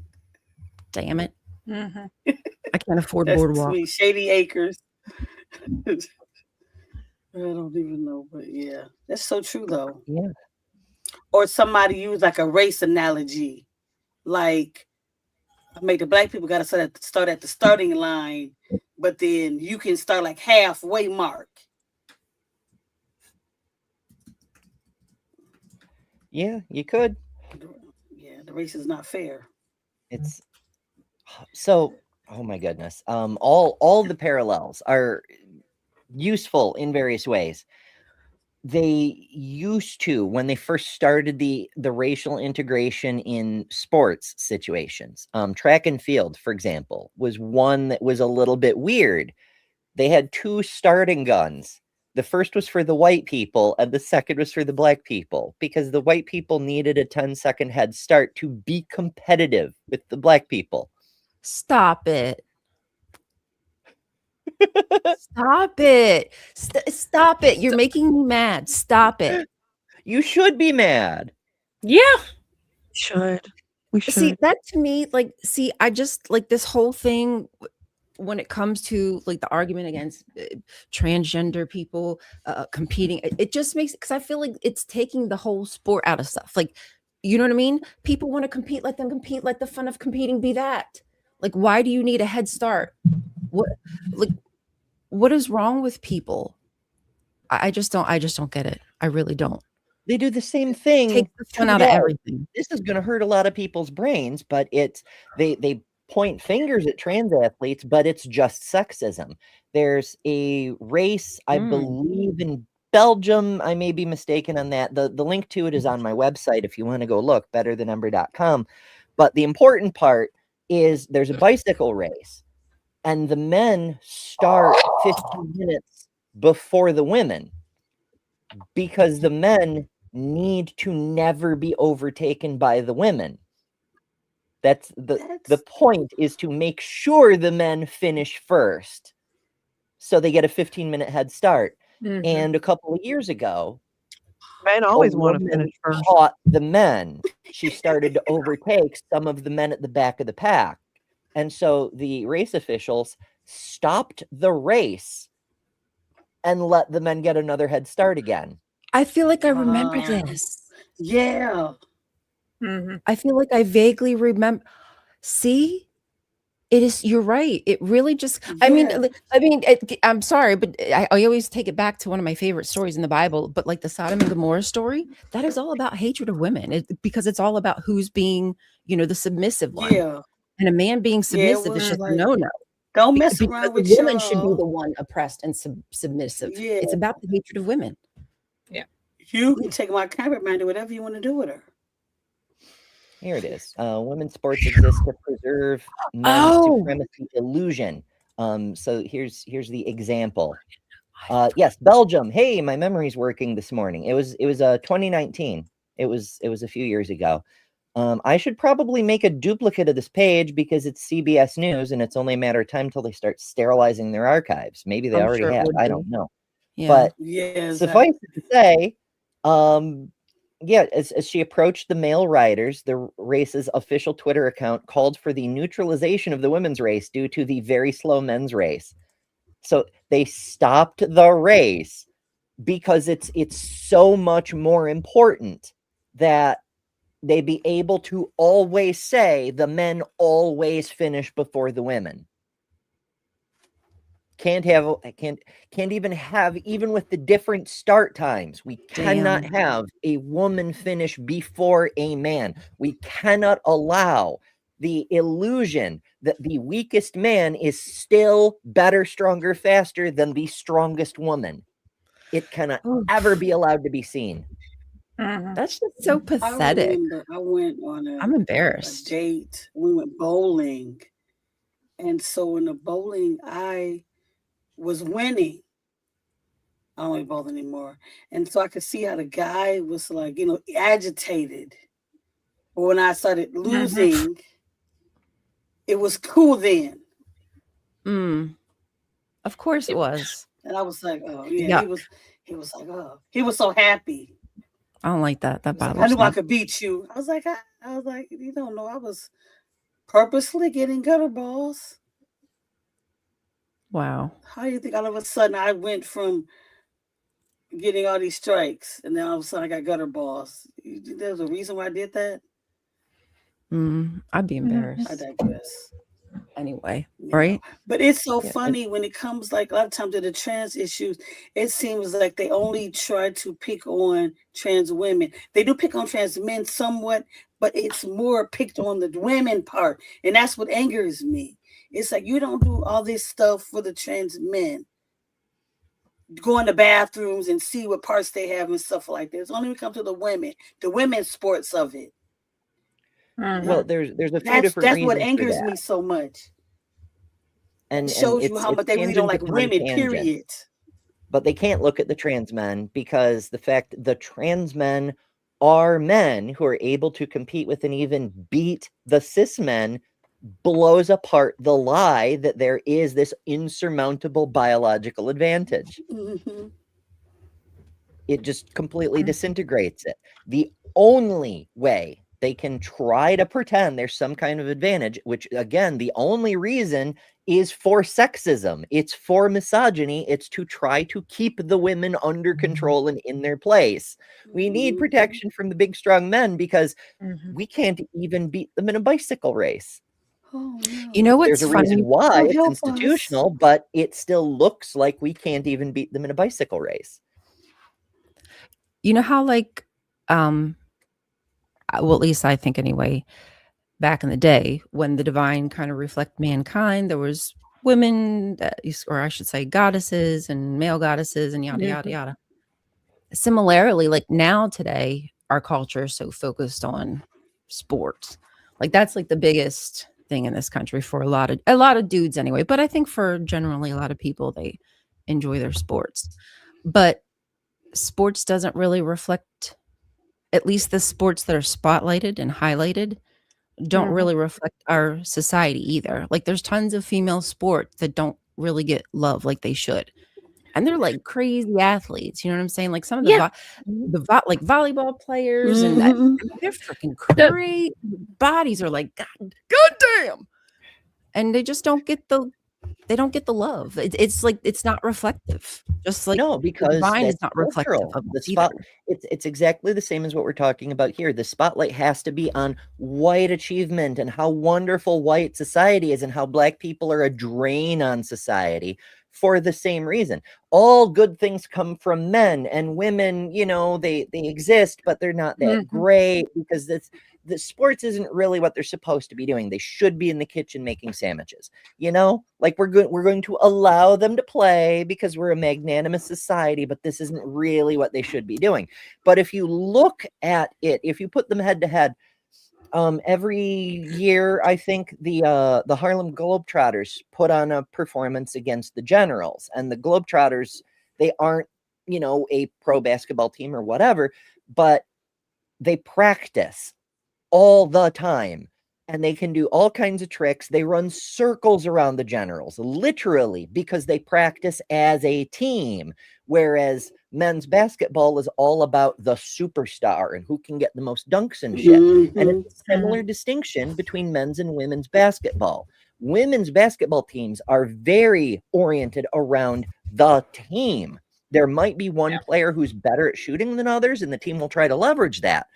Damn it. I can't afford boardwalk. Sweet. Shady acres. I don't even know, but yeah, that's so true though. Yeah. Or somebody use like a race analogy, like make the black people got to start at the starting line, but then you can start like halfway mark. Yeah, you could. Yeah, the race is not fair. It's so, oh my goodness. All the parallels are useful in various ways. They used to, when they first started the racial integration in sports situations, track and field, for example, was one that was a little bit weird. They had two starting guns. The first was for the white people, and the second was for the black people, because the white people needed a 10-second head start to be competitive with the black people. Stop it. Stop it. Stop it. You're making me mad. Stop it. You should be mad. Yeah. We should. See, that to me, like, I just like this whole thing when it comes to like the argument against transgender people competing. It just makes, because I feel like it's taking the whole sport out of stuff. Like, you know what I mean? People want to compete, let them compete, let the fun of competing be that. Like, why do you need a head start? What is wrong with people? I just don't get it. I really don't. They do the same thing. Take the fun out of everything. This is going to hurt a lot of people's brains, but it's they point fingers at trans athletes, but it's just sexism. There's a race, I believe, in Belgium. I may be mistaken on that. The link to it is on my website if you want to go look, betterthanumber.com. But the important part is there's a bicycle race, and the men start 15 minutes before the women because the men need to never be overtaken by the women. That's the point, is to make sure the men finish first so they get a 15-minute head start. And a couple of years ago, men always want to finish first. Taught the men. She started to overtake some of the men at the back of the pack. And so the race officials stopped the race and let the men get another head start again. I feel like I remember this. Yeah. I feel like I vaguely remember. See, It is. You're right. It really just. I mean, Yeah. I'm sorry, but I always take it back to one of my favorite stories in the Bible. But like the Sodom and Gomorrah story, that is all about hatred of women, because it's all about who's being, the submissive one, Yeah. and a man being Yeah, it submissive is was just like, no. don't mess Because around the with woman should be the y'all. one oppressed and submissive. Yeah. It's about the hatred of women. You can take my camera man, do whatever you want to do with her. Here it is. Women's sports exist to preserve men's supremacy illusion. So here's the example. Yes, Belgium. Hey, my memory's working this morning. It was 2019. It was a few years ago. I should probably make a duplicate of this page because it's CBS News and it's only a matter of time till they start sterilizing their archives. Maybe they I'm already sure it have. would I be. don't know. Yeah. But Yeah, suffice it to say, yeah, as she approached the male riders, the race's official Twitter account called for the neutralization of the women's race due to the very slow men's race. So they stopped the race because it's so much more important that they be able to always say the men always finish before the women. Can't even have, even with the different start times, we cannot have a woman finish before a man. We cannot allow the illusion that the weakest man is still better, stronger, faster than the strongest woman. It cannot ever be allowed to be seen. That's just so I pathetic. remember I went on I'm a embarrassed. date. We went bowling. And so in the bowling, I was winning. I don't bowl anymore. And so I could see how the guy was like, agitated. But when I started losing, it was cool then. Of course it was. And I was like, oh yeah, he was like, oh, he was so happy. I don't like that. That bothers I knew me. I could beat you. I was like, you don't know, I was purposely getting gutter balls. Wow. How do you think all of a sudden I went from getting all these strikes and then all of a sudden I got gutter balls? There's a reason why I did that. I'd be embarrassed. I digress. Anyway, right? But it's so funny when it comes, like, a lot of times to the trans issues, it seems like they only try to pick on trans women. They do pick on trans men somewhat, but it's more picked on the women part. And that's what angers me. It's like, you don't do all this stuff for the trans men. Go in the bathrooms and see what parts they have and stuff like that. It's only when it comes to the women's sports of it. Well, there's a few different reasons. That's what angers me so much. And it shows you how much they really don't like women, period. But they can't look at the trans men because the trans men are men who are able to compete with and even beat the cis men, blows apart the lie that there is this insurmountable biological advantage. It just completely disintegrates it. The only way they can try to pretend there's some kind of advantage, which, again, the only reason is for sexism. It's for misogyny. It's to try to keep the women under control and in their place. We need protection from the big, strong men because we can't even beat them in a bicycle race. Oh, no. You know what's There's a funny? reason why it's institutional, but it still looks like we can't even beat them in a bicycle race. You know how, like, well, at least I think anyway, back in the day when the divine kind of reflect mankind, there was women, or I should say goddesses and male goddesses and yada, yada, yada. Similarly, like now today, our culture is so focused on sports. Like that's like the biggest thing in this country for a lot of dudes anyway. But I think for generally a lot of people, they enjoy their sports. But sports doesn't really reflect, at least the sports that are spotlighted and highlighted don't really reflect our society either. Like there's tons of female sports that don't really get love like they should. And they're like crazy athletes. You know what I'm saying? Like some of the like volleyball players and they're freaking great. Bodies are like, God damn. And they just don't get the they don't get the love. It's like it's not reflective. Just like No, the because divine is that's not reflective cultural. of The us either. spot it's exactly the same as what we're talking about here. The spotlight has to be on white achievement and how wonderful white society is and how black people are a drain on society for the same reason. All good things come from men, and women, they exist, but they're not that great because the sports isn't really what they're supposed to be doing. They should be in the kitchen making sandwiches. Like we're going to allow them to play because we're a magnanimous society, but this isn't really what they should be doing. But if you look at it, if you put them head to head, every year I think the Harlem Globetrotters put on a performance against the Generals, and the Globetrotters, they aren't a pro basketball team or whatever, but they practice all the time, and they can do all kinds of tricks. They run circles around the Generals, literally, because they practice as a team, whereas men's basketball is all about the superstar and who can get the most dunks and shit. And it's a similar distinction between men's and women's basketball. Women's basketball teams are very oriented around the team. There might be one player who's better at shooting than others, and the team will try to leverage that.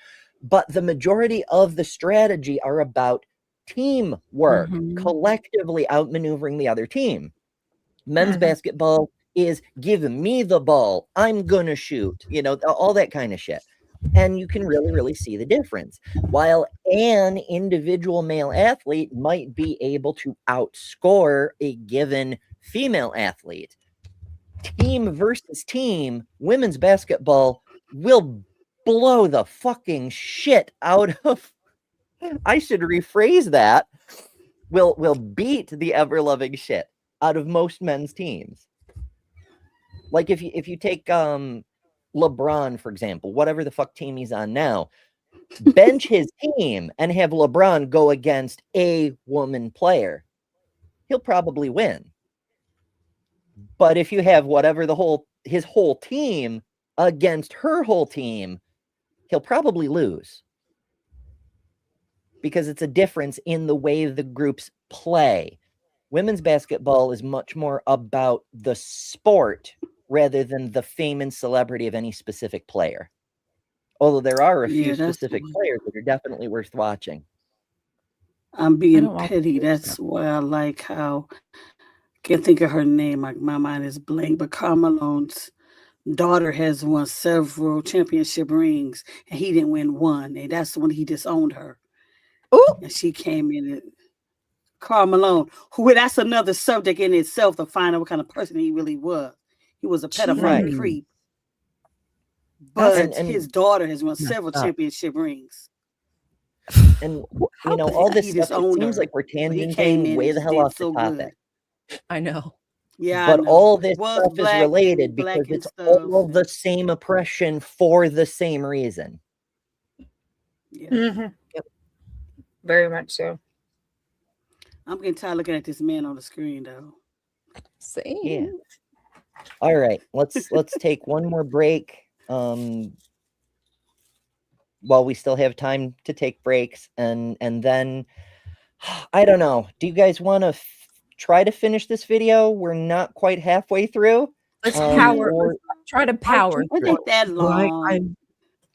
But the majority of the strategy are about teamwork, collectively outmaneuvering the other team. Men's basketball is give me the ball, I'm gonna shoot, all that kind of shit. And you can really, really see the difference. While an individual male athlete might be able to outscore a given female athlete, team versus team, women's basketball will blow the fucking shit out of, I should rephrase that, will beat the ever-loving shit out of most men's teams. Like if you take LeBron, for example, whatever the fuck team he's on now, bench his team and have LeBron go against a woman player, he'll probably win. But if you have his whole team against her whole team, he'll probably lose, because it's a difference in the way the groups play. Women's basketball is much more about the sport rather than the fame and celebrity of any specific player. Although there are a few specific players that are definitely worth watching. I'm being petty. That's why I like how, can't think of her name. My mind is blank, but Karl Malone's daughter has won several championship rings, and he didn't win one, and that's when he disowned her. Oh, and she came in. And Karl Malone, that's another subject in itself, to find out what kind of person he really was. He was a pedophile creep, but his daughter has won several championship rings. And all this stuff, it seems like we're tangenting way the hell off the topic. I know. Yeah, but all this stuff is related because it's all the same oppression for the same reason. Yeah. Yep. Very much so. I'm getting tired looking at this man on the screen, though. Same. Yeah. All right, let's take one more break. While we still have time to take breaks, and then I don't know. Do you guys want to try to finish this video? We're not quite halfway through. Let's try to power. It ain't that long.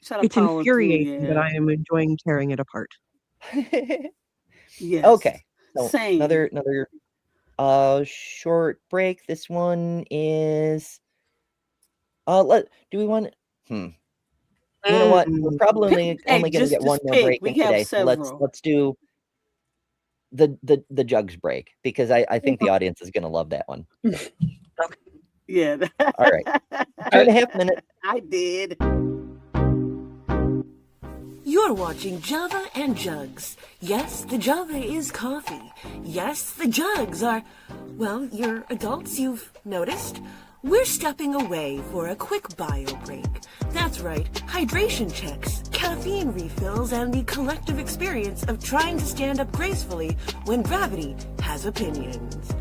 It's infuriating, but I am enjoying tearing it apart. Yes. Okay. So Same. Another short break. This one is do we want You know what? We're probably only going to get one more break in today. So let's do the Jugs break, because I think the audience is going to love that one. Yeah. All right. 2.5 minutes. I did. You're watching Java and Jugs. Yes, the Java is coffee. Yes, the Jugs are, well, you're adults, you've noticed. We're stepping away for a quick bio break. That's right, hydration checks, caffeine refills, and the collective experience of trying to stand up gracefully when gravity has opinions.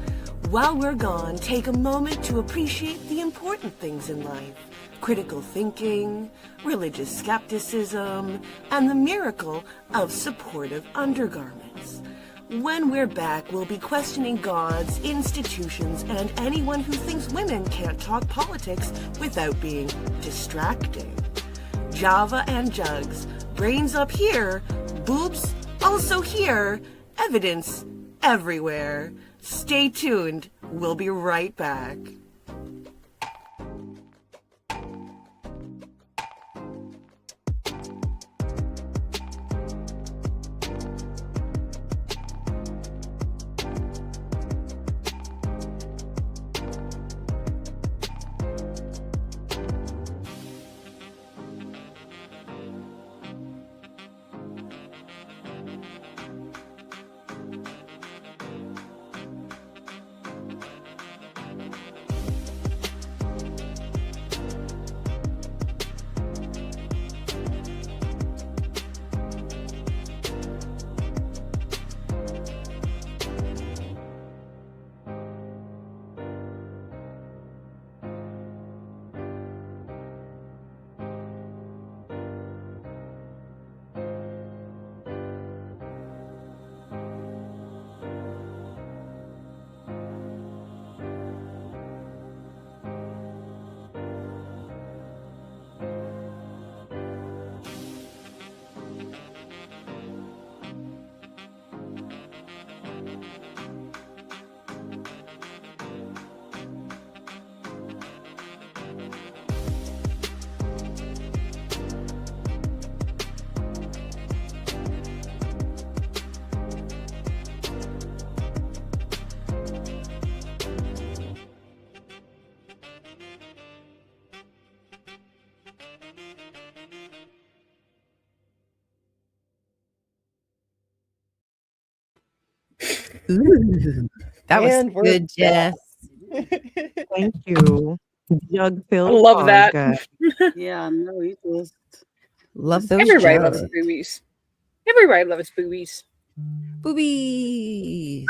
While we're gone, take a moment to appreciate the important things in life. Critical thinking, religious skepticism, and the miracle of supportive undergarments. When we're back, we'll be questioning gods, institutions, and anyone who thinks women can't talk politics without being distracting. Java and Jugs, brains up here, boobs also here, evidence everywhere. Stay tuned. We'll be right back. Ooh, that was And we're good, back. Jess. Thank you. Jug I filled love that. guy. Yeah, I know. You just Love those Everybody jugs. loves boobies. Everybody loves boobies. Boobies.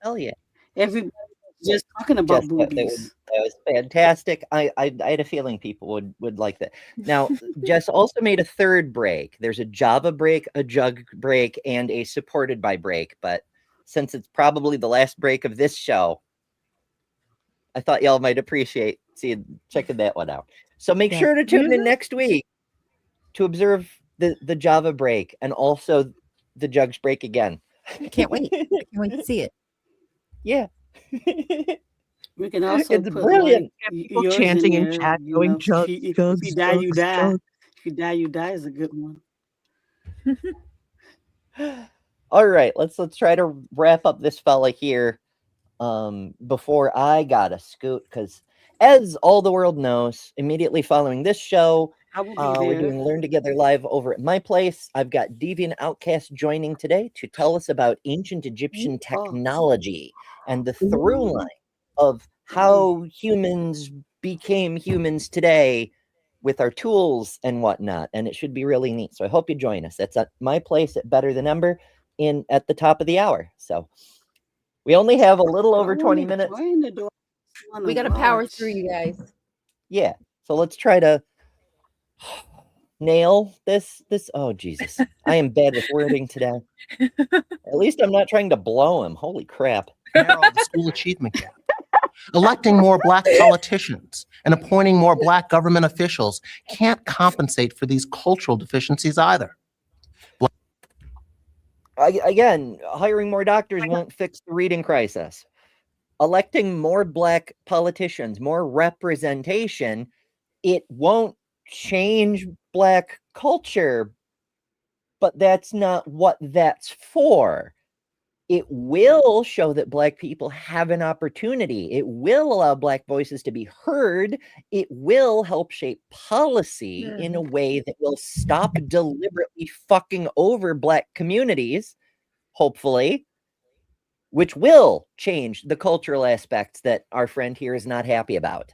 Hell yeah. everybody was just talking about Jess, boobies. that was fantastic. I had a feeling people would like that. Now, Jess also made a third break. There's a Java break, a Jug break, and a supported by break. But since it's probably the last break of this show, I thought y'all might appreciate checking that one out. So make Yeah. sure to tune in next week to observe the Java break and also the Jugs break again. I can't wait. I can't wait to see it. Yeah. We can also It's put brilliant. like People yours chanting in there, chat, you going know, Jugs, if Jugs, you die, you Jugs, die. Jugs. If you die, you die is a good one. All right, let's try to wrap up this fella here before I gotta scoot, because as all the world knows, immediately following this show, I will be we're there. doing Learn Together Live over at my place. I've got Deviant Outcast joining today to tell us about ancient Egyptian technology and the through line of how humans became humans today with our tools and whatnot. And it should be really neat. So I hope you join us. That's at my place at Better Than Ember at the top of the hour. So we only have a little over 20 minutes. We got to power through, you guys. Yeah. So let's try to nail this. Oh, Jesus. I am bad with wording today. At least I'm not trying to blow him. Holy crap. Narrow the school achievement gap. Electing more Black politicians and appointing more Black government officials can't compensate for these cultural deficiencies either. Again, hiring more doctors won't fix the reading crisis. Electing more Black politicians, more representation, it won't change Black culture, but that's not what that's for. It will show that Black people have an opportunity. It will allow Black voices to be heard. It will help shape policy in a way that will stop deliberately fucking over Black communities, hopefully, which will change the cultural aspects that our friend here is not happy about.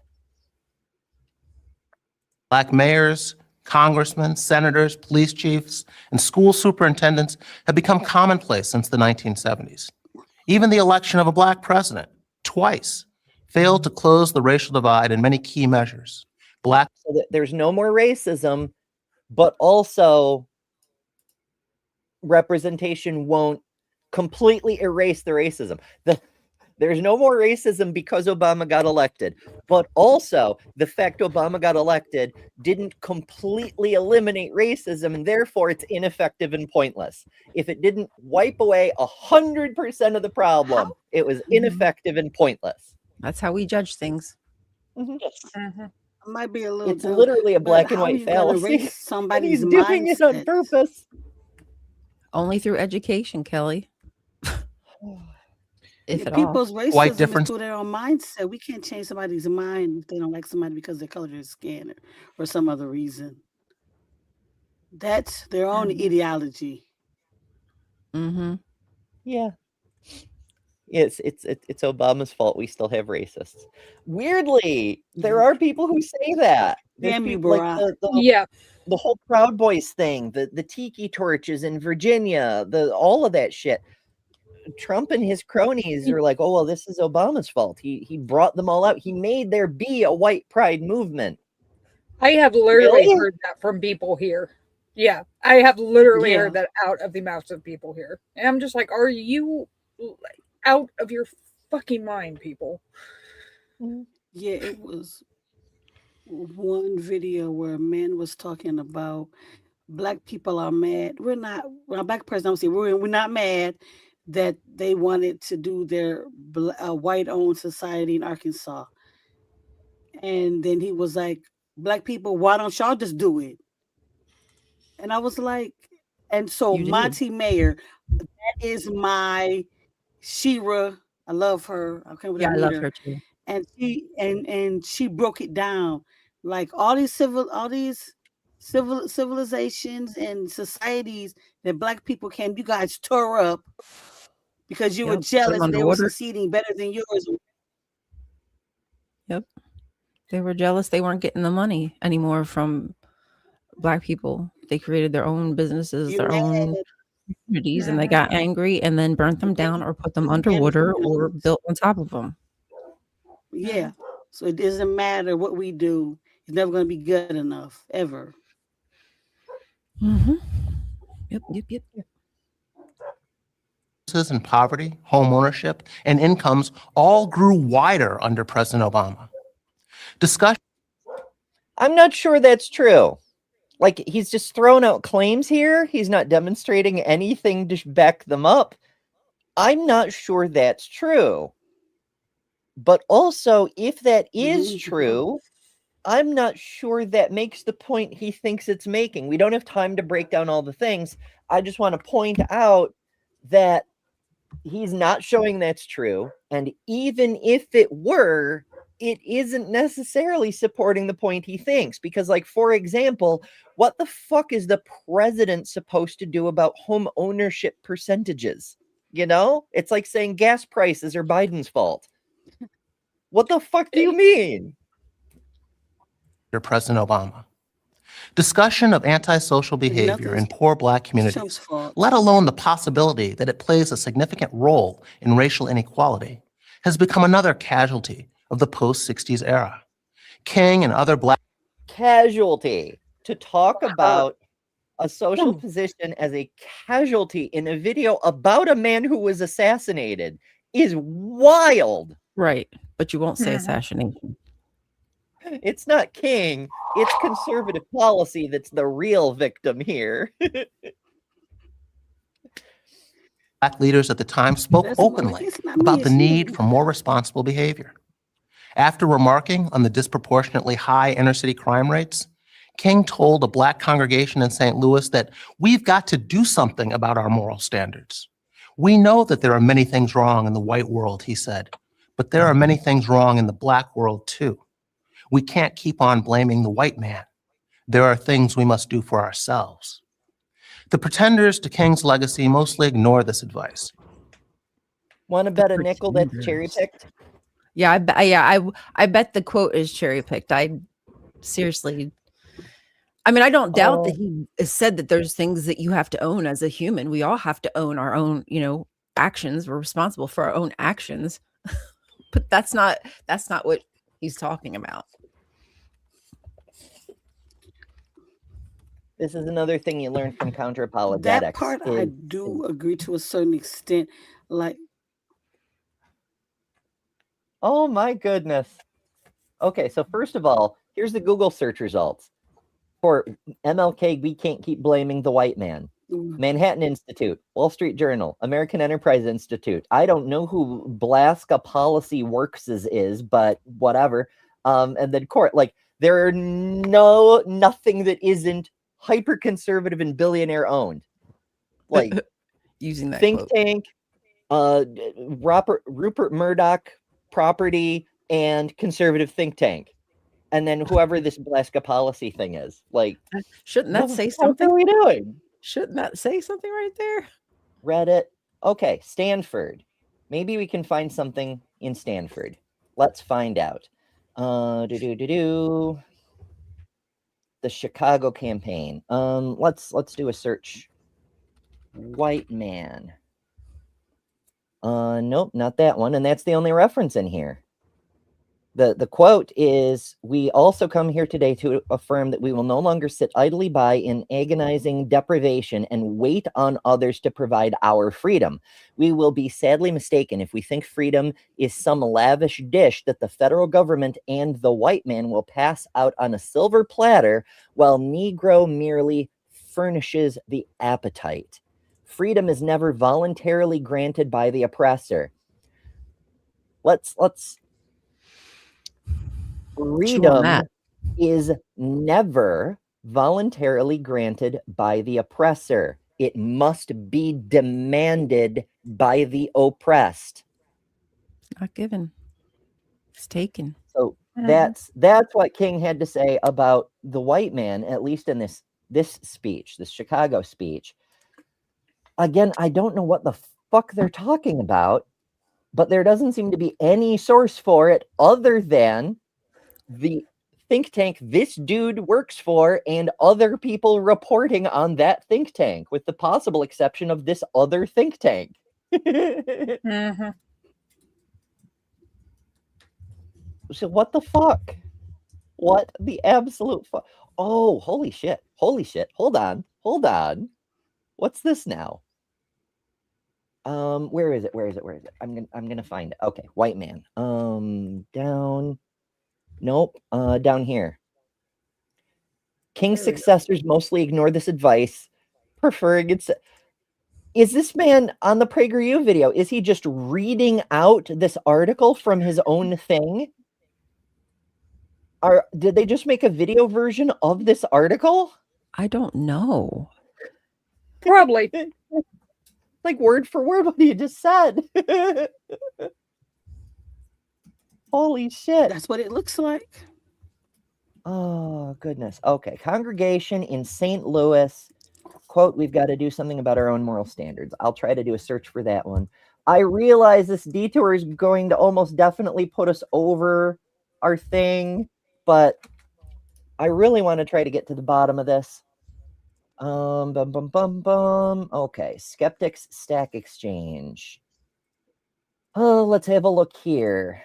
Black mayors, congressmen, senators, police chiefs, and school superintendents have become commonplace since the 1970s. Even the election of a Black president, twice, failed to close the racial divide in many key measures. So that there's no more racism, but also representation won't completely erase the racism. There's no more racism because Obama got elected, but also the fact Obama got elected didn't completely eliminate racism, and therefore it's ineffective and pointless. If it didn't wipe away 100% of the problem, it was ineffective and pointless. That's how we judge things. Yes. It might be a little It's dumb, literally a but black and how are white you gonna fallacy. erase And somebody's he's doing it on mindset? purpose. Only through education, Kelly. If at all. People's White racism is difference. through their own mindset. We can't change somebody's mind if they don't like somebody because of their color of their skin or some other reason. That's their own ideology. Mm-hmm. Yeah. It's Obama's fault we still have racists. Weirdly, there are people who say that. There's Damn you, people like Barack. the whole Proud Boys thing, the tiki torches in Virginia, all of that shit. Trump and his cronies are like, oh well, this is Obama's fault. He brought them all out. He made there be a white pride movement. I have literally Really? heard that from people here. Yeah, I have literally heard that out of the mouths of people here. And I'm just like, are you out of your fucking mind, people? Yeah, it was one video where a man was talking about black people are mad. We're not, well, a black person, I'm saying we're not mad that they wanted to do their white-owned society in Arkansas. And then he was like, black people, why don't y'all just do it? And I was like, and so Monty Mayer, that is my Shira. I love her. I can't I love her too. And she broke it down like all these civilizations and societies that black people came, you guys tore up because you were jealous they were succeeding better than yours. Yep. They were jealous they weren't getting the money anymore from black people. They created their own businesses, their own communities, and they got angry and then burnt them down or put them underwater or built on top of them. Yeah. So it doesn't matter what we do. It's never going to be good enough, ever. Mm-hmm. Yep. And poverty, home ownership, and incomes all grew wider under President Obama. Discussion. I'm not sure that's true. Like, he's just throwing out claims here. He's not demonstrating anything to back them up. I'm not sure that's true. But also, if that is true, I'm not sure that makes the point he thinks it's making. We don't have time to break down all the things. I just want to point out that he's not showing that's true. And even if it were, it isn't necessarily supporting the point he thinks. Because, like, for example, what the fuck is the president supposed to do about home ownership percentages? You know, it's like saying gas prices are Biden's fault. What the fuck do you mean? Under President Obama. Discussion of antisocial behavior in poor black communities, let alone the possibility that it plays a significant role in racial inequality, has become another casualty of the post-60s era. King and other black casualty to talk about a social position as a casualty in a video about a man who was assassinated is wild. Right, but you won't say assassination. It's not King, it's conservative policy that's the real victim here. Black leaders at the time spoke openly about the need for more responsible behavior. After remarking on the disproportionately high inner-city crime rates, King told a black congregation in St. Louis that we've got to do something about our moral standards. We know that there are many things wrong in the white world, he said, but there are many things wrong in the black world too. We can't keep on blaming the white man. There are things we must do for ourselves. The pretenders to King's legacy mostly ignore this advice. Want to bet a nickel that's cherry-picked? Yeah, I bet the quote is cherry-picked. I mean, I don't doubt that he said that there's things that you have to own as a human. We all have to own our own, actions. We're responsible for our own actions. But that's not what he's talking about. This is another thing you learn from counter-apologetics. That part I do agree to a certain extent. Like, oh my goodness. Okay, so first of all, here's the Google search results. For MLK, we can't keep blaming the white man. Manhattan Institute, Wall Street Journal, American Enterprise Institute. I don't know who Blaska Policy Works is, but whatever. And then court, like there are nothing that isn't hyper conservative and billionaire owned. Like using that think quote. tank, Rupert Murdoch property and conservative think tank. And then whoever this Blaska policy thing is, like, shouldn't that say something? something? What are we doing? Shouldn't that say something right there? Reddit. Okay, Stanford. Maybe we can find something in Stanford. Let's find out. The Chicago campaign. Let's do a search. White man. Nope, not that one. And that's the only reference in here. The quote is, "We also come here today to affirm that we will no longer sit idly by in agonizing deprivation and wait on others to provide our freedom. We will be sadly mistaken if we think freedom is some lavish dish that the federal government and the white man will pass out on a silver platter while Negro merely furnishes the appetite. Freedom is never voluntarily granted by the oppressor." Let's freedom is never voluntarily granted by the oppressor. It must be demanded by the oppressed. It's not given. It's taken. So that's what King had to say about the white man, at least in this speech, this Chicago speech. Again, I don't know what the fuck they're talking about, but there doesn't seem to be any source for it other than the think tank this dude works for and other people reporting on that think tank, with the possible exception of this other think tank. So what the fuck? What the absolute fuck? Oh, holy shit. Holy shit. Hold on. What's this now? Where is it? I'm gonna find it. Okay, white man. Down. Nope. Down here. King's successors mostly ignore this advice, preferring it's. Is this man on the PragerU video? Is he just reading out this article from his own thing? Did they just make a video version of this article? I don't know. Probably. Like word for word what he just said. Holy shit. That's what it looks like. Oh, goodness. Okay. Congregation in St. Louis. Quote, "We've got to do something about our own moral standards." I'll try to do a search for that one. I realize this detour is going to almost definitely put us over our thing, but I really want to try to get to the bottom of this. Okay. Skeptics Stack Exchange. Oh, let's have a look here.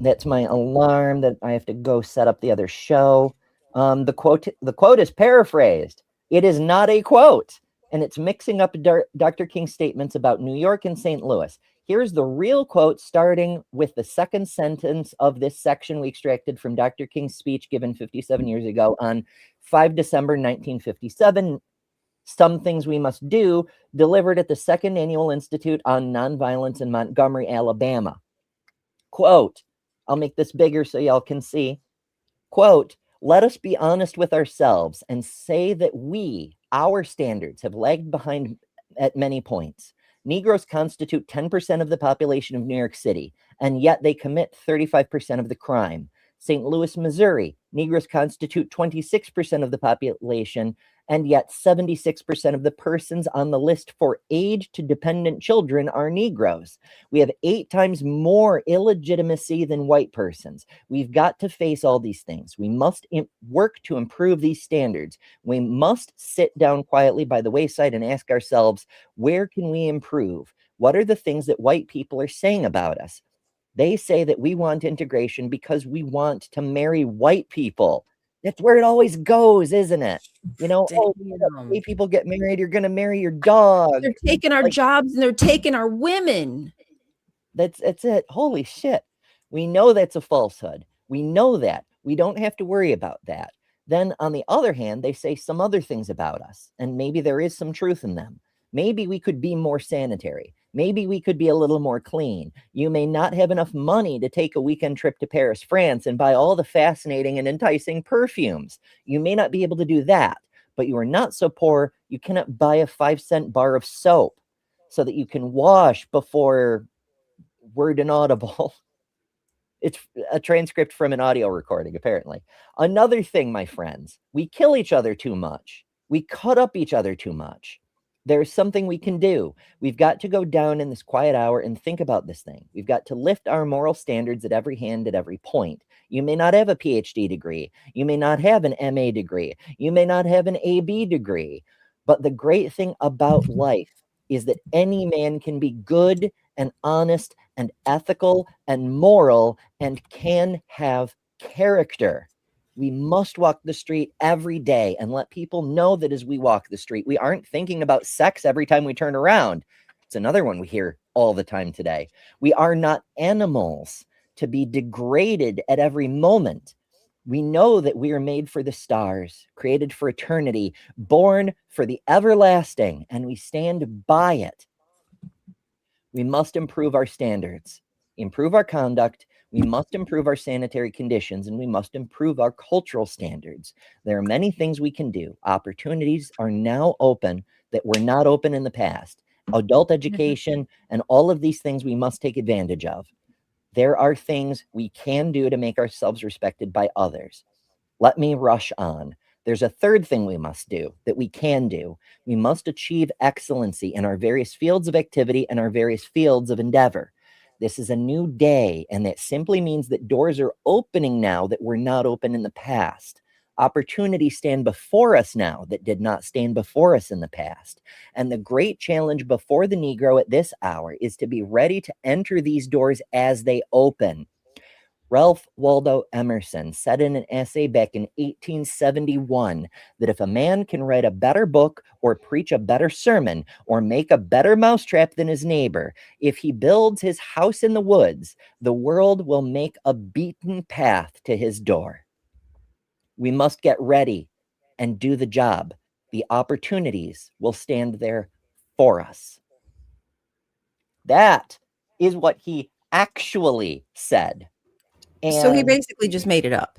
That's my alarm that I have to go set up the other show. The quote is paraphrased. It is not a quote, and it's mixing up Dr. King's statements about New York and St. Louis. Here's the real quote, starting with the second sentence of this section we extracted from Dr. King's speech given 57 years ago on 5 December 1957. Some Things We Must Do, delivered at the Second Annual Institute on Nonviolence in Montgomery, Alabama. Quote, I'll make this bigger so y'all can see. Quote, "Let us be honest with ourselves and say that our standards have lagged behind at many points. Negroes constitute 10% of the population of New York City, and yet they commit 35% of the crime. St. Louis, Missouri, Negroes constitute 26% of the population, and yet 76% of the persons on the list for aid to dependent children are Negroes. We have 8 times more illegitimacy than white persons. We've got to face all these things. We must work to improve these standards. We must sit down quietly by the wayside and ask ourselves, where can we improve? What are the things that white people are saying about us? They say that we want integration because we want to marry white people. That's where it always goes, isn't it? You know, oh, gay people get married, you're going to marry your dog. They're taking our jobs and they're taking our women. That's it. Holy shit. We know that's a falsehood. We know that. We don't have to worry about that. Then on the other hand, they say some other things about us, and maybe there is some truth in them. Maybe we could be more sanitary. Maybe we could be a little more clean. You may not have enough money to take a weekend trip to Paris, France, and buy all the fascinating and enticing perfumes. You may not be able to do that, but you are not so poor you cannot buy a 5-cent bar of soap so that you can wash before word inaudible. It's a transcript from an audio recording, apparently. Another thing, my friends, we kill each other too much. We cut up each other too much. There's something we can do. We've got to go down in this quiet hour and think about this thing. We've got to lift our moral standards at every hand, at every point. You may not have a PhD degree. You may not have an MA degree. You may not have an AB degree. But the great thing about life is that any man can be good and honest and ethical and moral and can have character. We must walk the street every day and let people know that as we walk the street, we aren't thinking about sex every time we turn around. It's another one we hear all the time today. We are not animals to be degraded at every moment. We know that we are made for the stars, created for eternity, born for the everlasting, and we stand by it. We must improve our standards, improve our conduct. We must improve our sanitary conditions, and we must improve our cultural standards. There are many things we can do. Opportunities are now open that were not open in the past. Adult education and all of these things we must take advantage of. There are things we can do to make ourselves respected by others. Let me rush on. There's a third thing we must do that we can do. We must achieve excellency in our various fields of activity and our various fields of endeavor. This is a new day, and that simply means that doors are opening now that were not open in the past. Opportunities stand before us now that did not stand before us in the past. And the great challenge before the Negro at this hour is to be ready to enter these doors as they open. Ralph Waldo Emerson said in an essay back in 1871 that if a man can write a better book or preach a better sermon or make a better mousetrap than his neighbor, if he builds his house in the woods, the world will make a beaten path to his door. We must get ready and do the job. The opportunities will stand there for us. That is what he actually said. So he basically just made it up.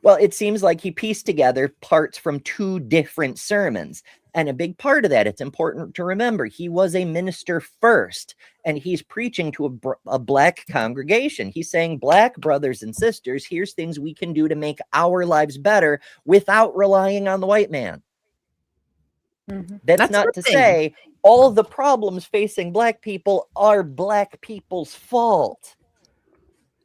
Well, it seems like he pieced together parts from two different sermons. And a big part of that, it's important to remember, he was a minister first, and he's preaching to a Black congregation. He's saying, Black brothers and sisters, here's things we can do to make our lives better without relying on the white man. Mm-hmm. That's not to say all the problems facing Black people are Black people's fault.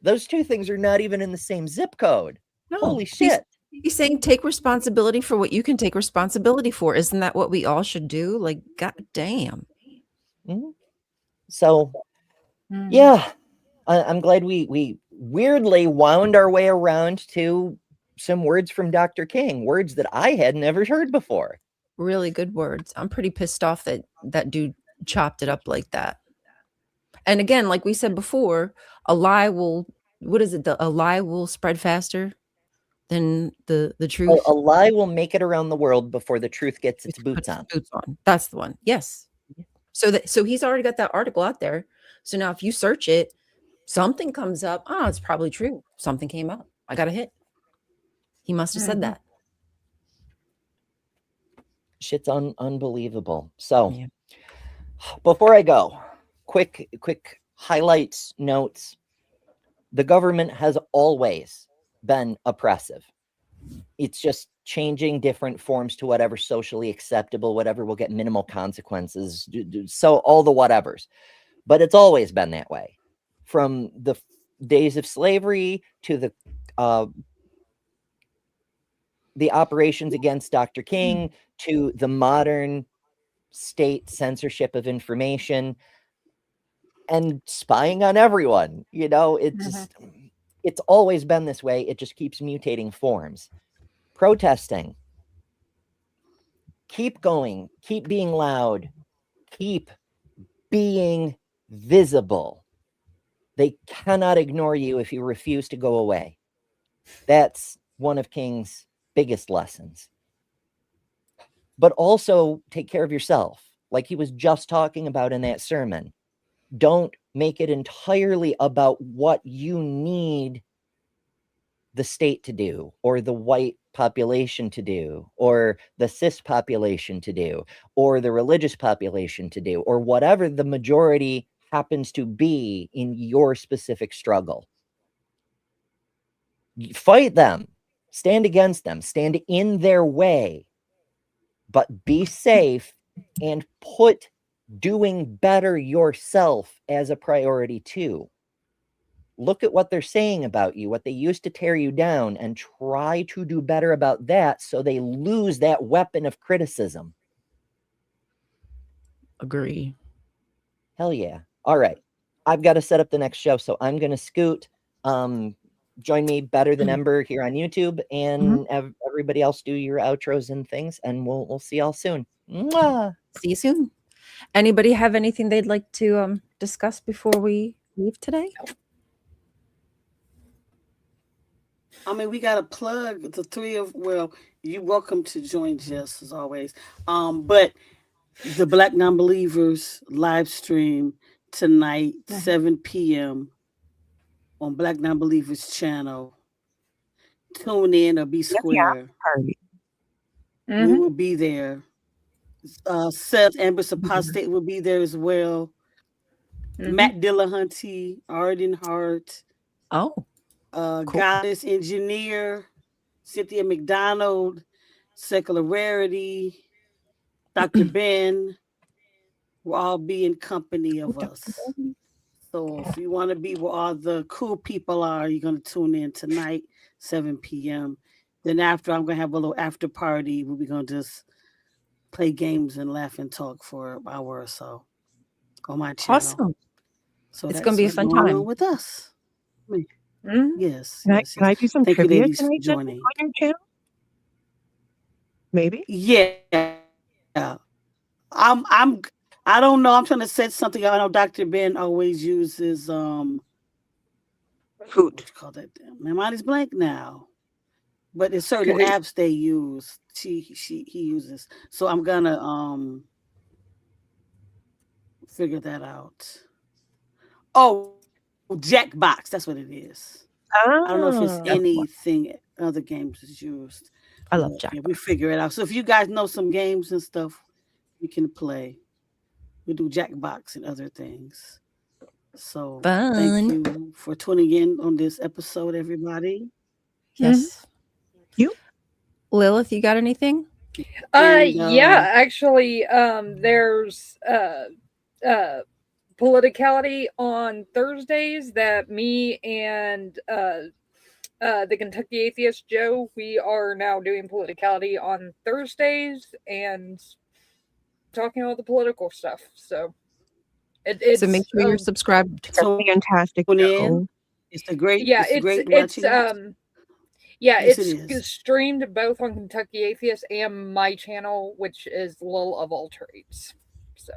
Those two things are not even in the same zip code. No, holy shit. He's saying take responsibility for what you can take responsibility for. Isn't that what we all should do? Like, god damn. Mm-hmm. So, yeah, I'm glad we weirdly wound our way around to some words from Dr. King, words that I had never heard before. Really good words. I'm pretty pissed off that that dude chopped it up like that. And again, like we said before, a lie will, a lie will spread faster than the truth. A lie will make it around the world before the truth gets its boots on. That's the one. Yes. So he's already got that article out there. So now if you search it, something comes up. Oh, it's probably true. Something came up. I got a hit. He must have said that. Shit's unbelievable. So before I go, quick highlights, notes. The government has always been oppressive. It's just changing different forms to whatever socially acceptable, whatever will get minimal consequences. So all the whatevers. But it's always been that way. From the days of slavery to the operations against Dr. King to the modern state censorship of information. and spying on everyone. You know, it's always been this way. It just keeps mutating forms. Protesting. Keep going. Keep being loud. Keep being visible. They cannot ignore you if you refuse to go away. That's one of King's biggest lessons. But also take care of yourself, like he was just talking about in that sermon. Don't make it entirely about what you need the state to do, or the white population to do, or the cis population to do, or the religious population to do, or whatever the majority happens to be in your specific struggle. Fight them, stand against them, stand in their way, but be safe and put doing better yourself as a priority too. Look at what they're saying about you, what they used to tear you down, and try to do better about that so they lose that weapon of criticism. Agree. Hell yeah. All right. I've got to set up the next show, so I'm going to scoot. Join me, Better Than Ember, here on YouTube, and everybody else do your outros and things, and we'll see y'all soon. Mwah! See you soon. Anybody have anything they'd like to discuss before we leave today? I mean, we got to plug the three of, well, you're welcome to join Jess as always. But the Black Non-Believers live stream tonight, 7 p.m. on Black Non-Believers channel. Tune in or be square. We will be there. Seth Amber's Apostate will be there as well. Matt Dillahunty, Arden Hart. Oh. Cool. Goddess Engineer, Cynthia McDonald, Secular Rarity, Dr. Ben will all be in company of us. So if you want to be where all the cool people are, you're going to tune in tonight, 7 p.m. Then after, I'm going to have a little after party where we're going to just play games and laugh and talk for an hour or so on my channel. Awesome. So it's going to be a fun time with us. Yes. Can I do some trivia tonight on your channel? Maybe. Yeah. I don't know. I'm trying to set something. I know Dr. Ben always uses food. What you call that? My mind is blank now. But there's certain apps they use. He uses. So I'm gonna figure that out. Oh, Jackbox. That's what it is. I don't know if it's anything other games is used. I love Jackbox. Yeah, we figure it out. So if you guys know some games and stuff, we can play. We do Jackbox and other things. So thank you for tuning in on this episode, everybody. Yes. You, Lilith, you got anything? Yeah, actually, there's politicality on Thursdays that me and the Kentucky Atheist Joe, we are now doing politicality on Thursdays and talking about the political stuff. So it's so make sure you're subscribed to fantastic. It's a great, it's streamed both on Kentucky Atheist and my channel, which is Lil of All Trades. So.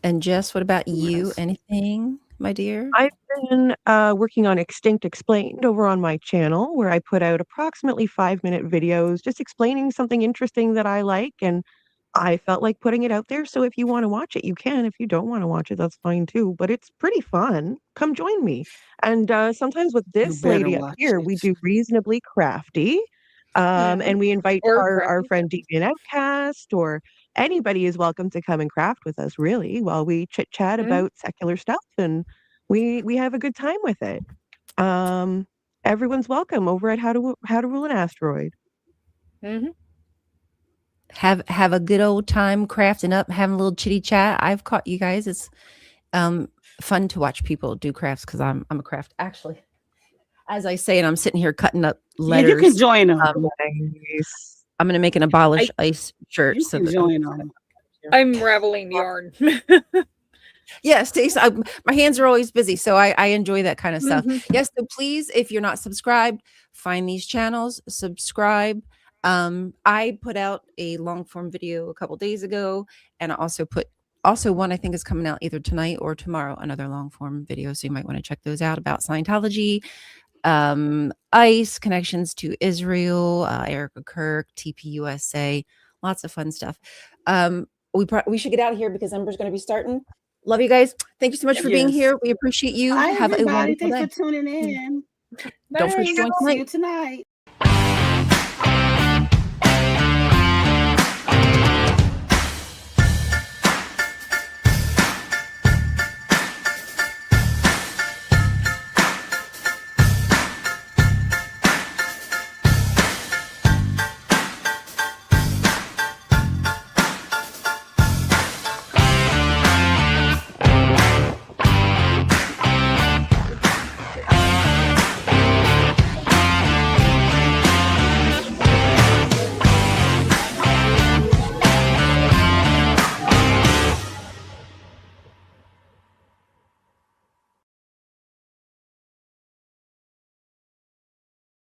And Jess, what about you? Anything, my dear? I've been working on Extinct Explained over on my channel, where I put out approximately 5-minute videos just explaining something interesting that I like, and I felt like putting it out there. So if you want to watch it, you can. If you don't want to watch it, that's fine too. But it's pretty fun. Come join me. And sometimes with this lady up here, we do Reasonably Crafty. And we invite our friend Deviant Outcast, or anybody is welcome to come and craft with us, really, while we chit chat about secular stuff, and we have a good time with it. Everyone's welcome over at How to Rule an Asteroid. Have a good old time crafting up, having a little chitty chat. I've caught you guys. It's fun to watch people do crafts because I'm a craft. Actually, as I say, and I'm sitting here cutting up letters. Yeah, you can join them. I'm going to make an Abolish Ice shirt. You can join them. I'm raveling yarn. Yes, my hands are always busy, so I enjoy that kind of stuff. Mhm. Yes, so please, if you're not subscribed, find these channels, subscribe. I put out a long form video a couple days ago, and I also one I think is coming out either tonight or tomorrow, another long form video. So you might want to check those out about Scientology, ICE, connections to Israel, Erica Kirk, TPUSA, lots of fun stuff. We should get out of here because Ember's going to be starting. Love you guys. Thank you so much for being Yes. here. We appreciate you. Bye, Have a everybody. wonderful Thanks day. for tuning in. Don't forget to join See tonight. you tonight.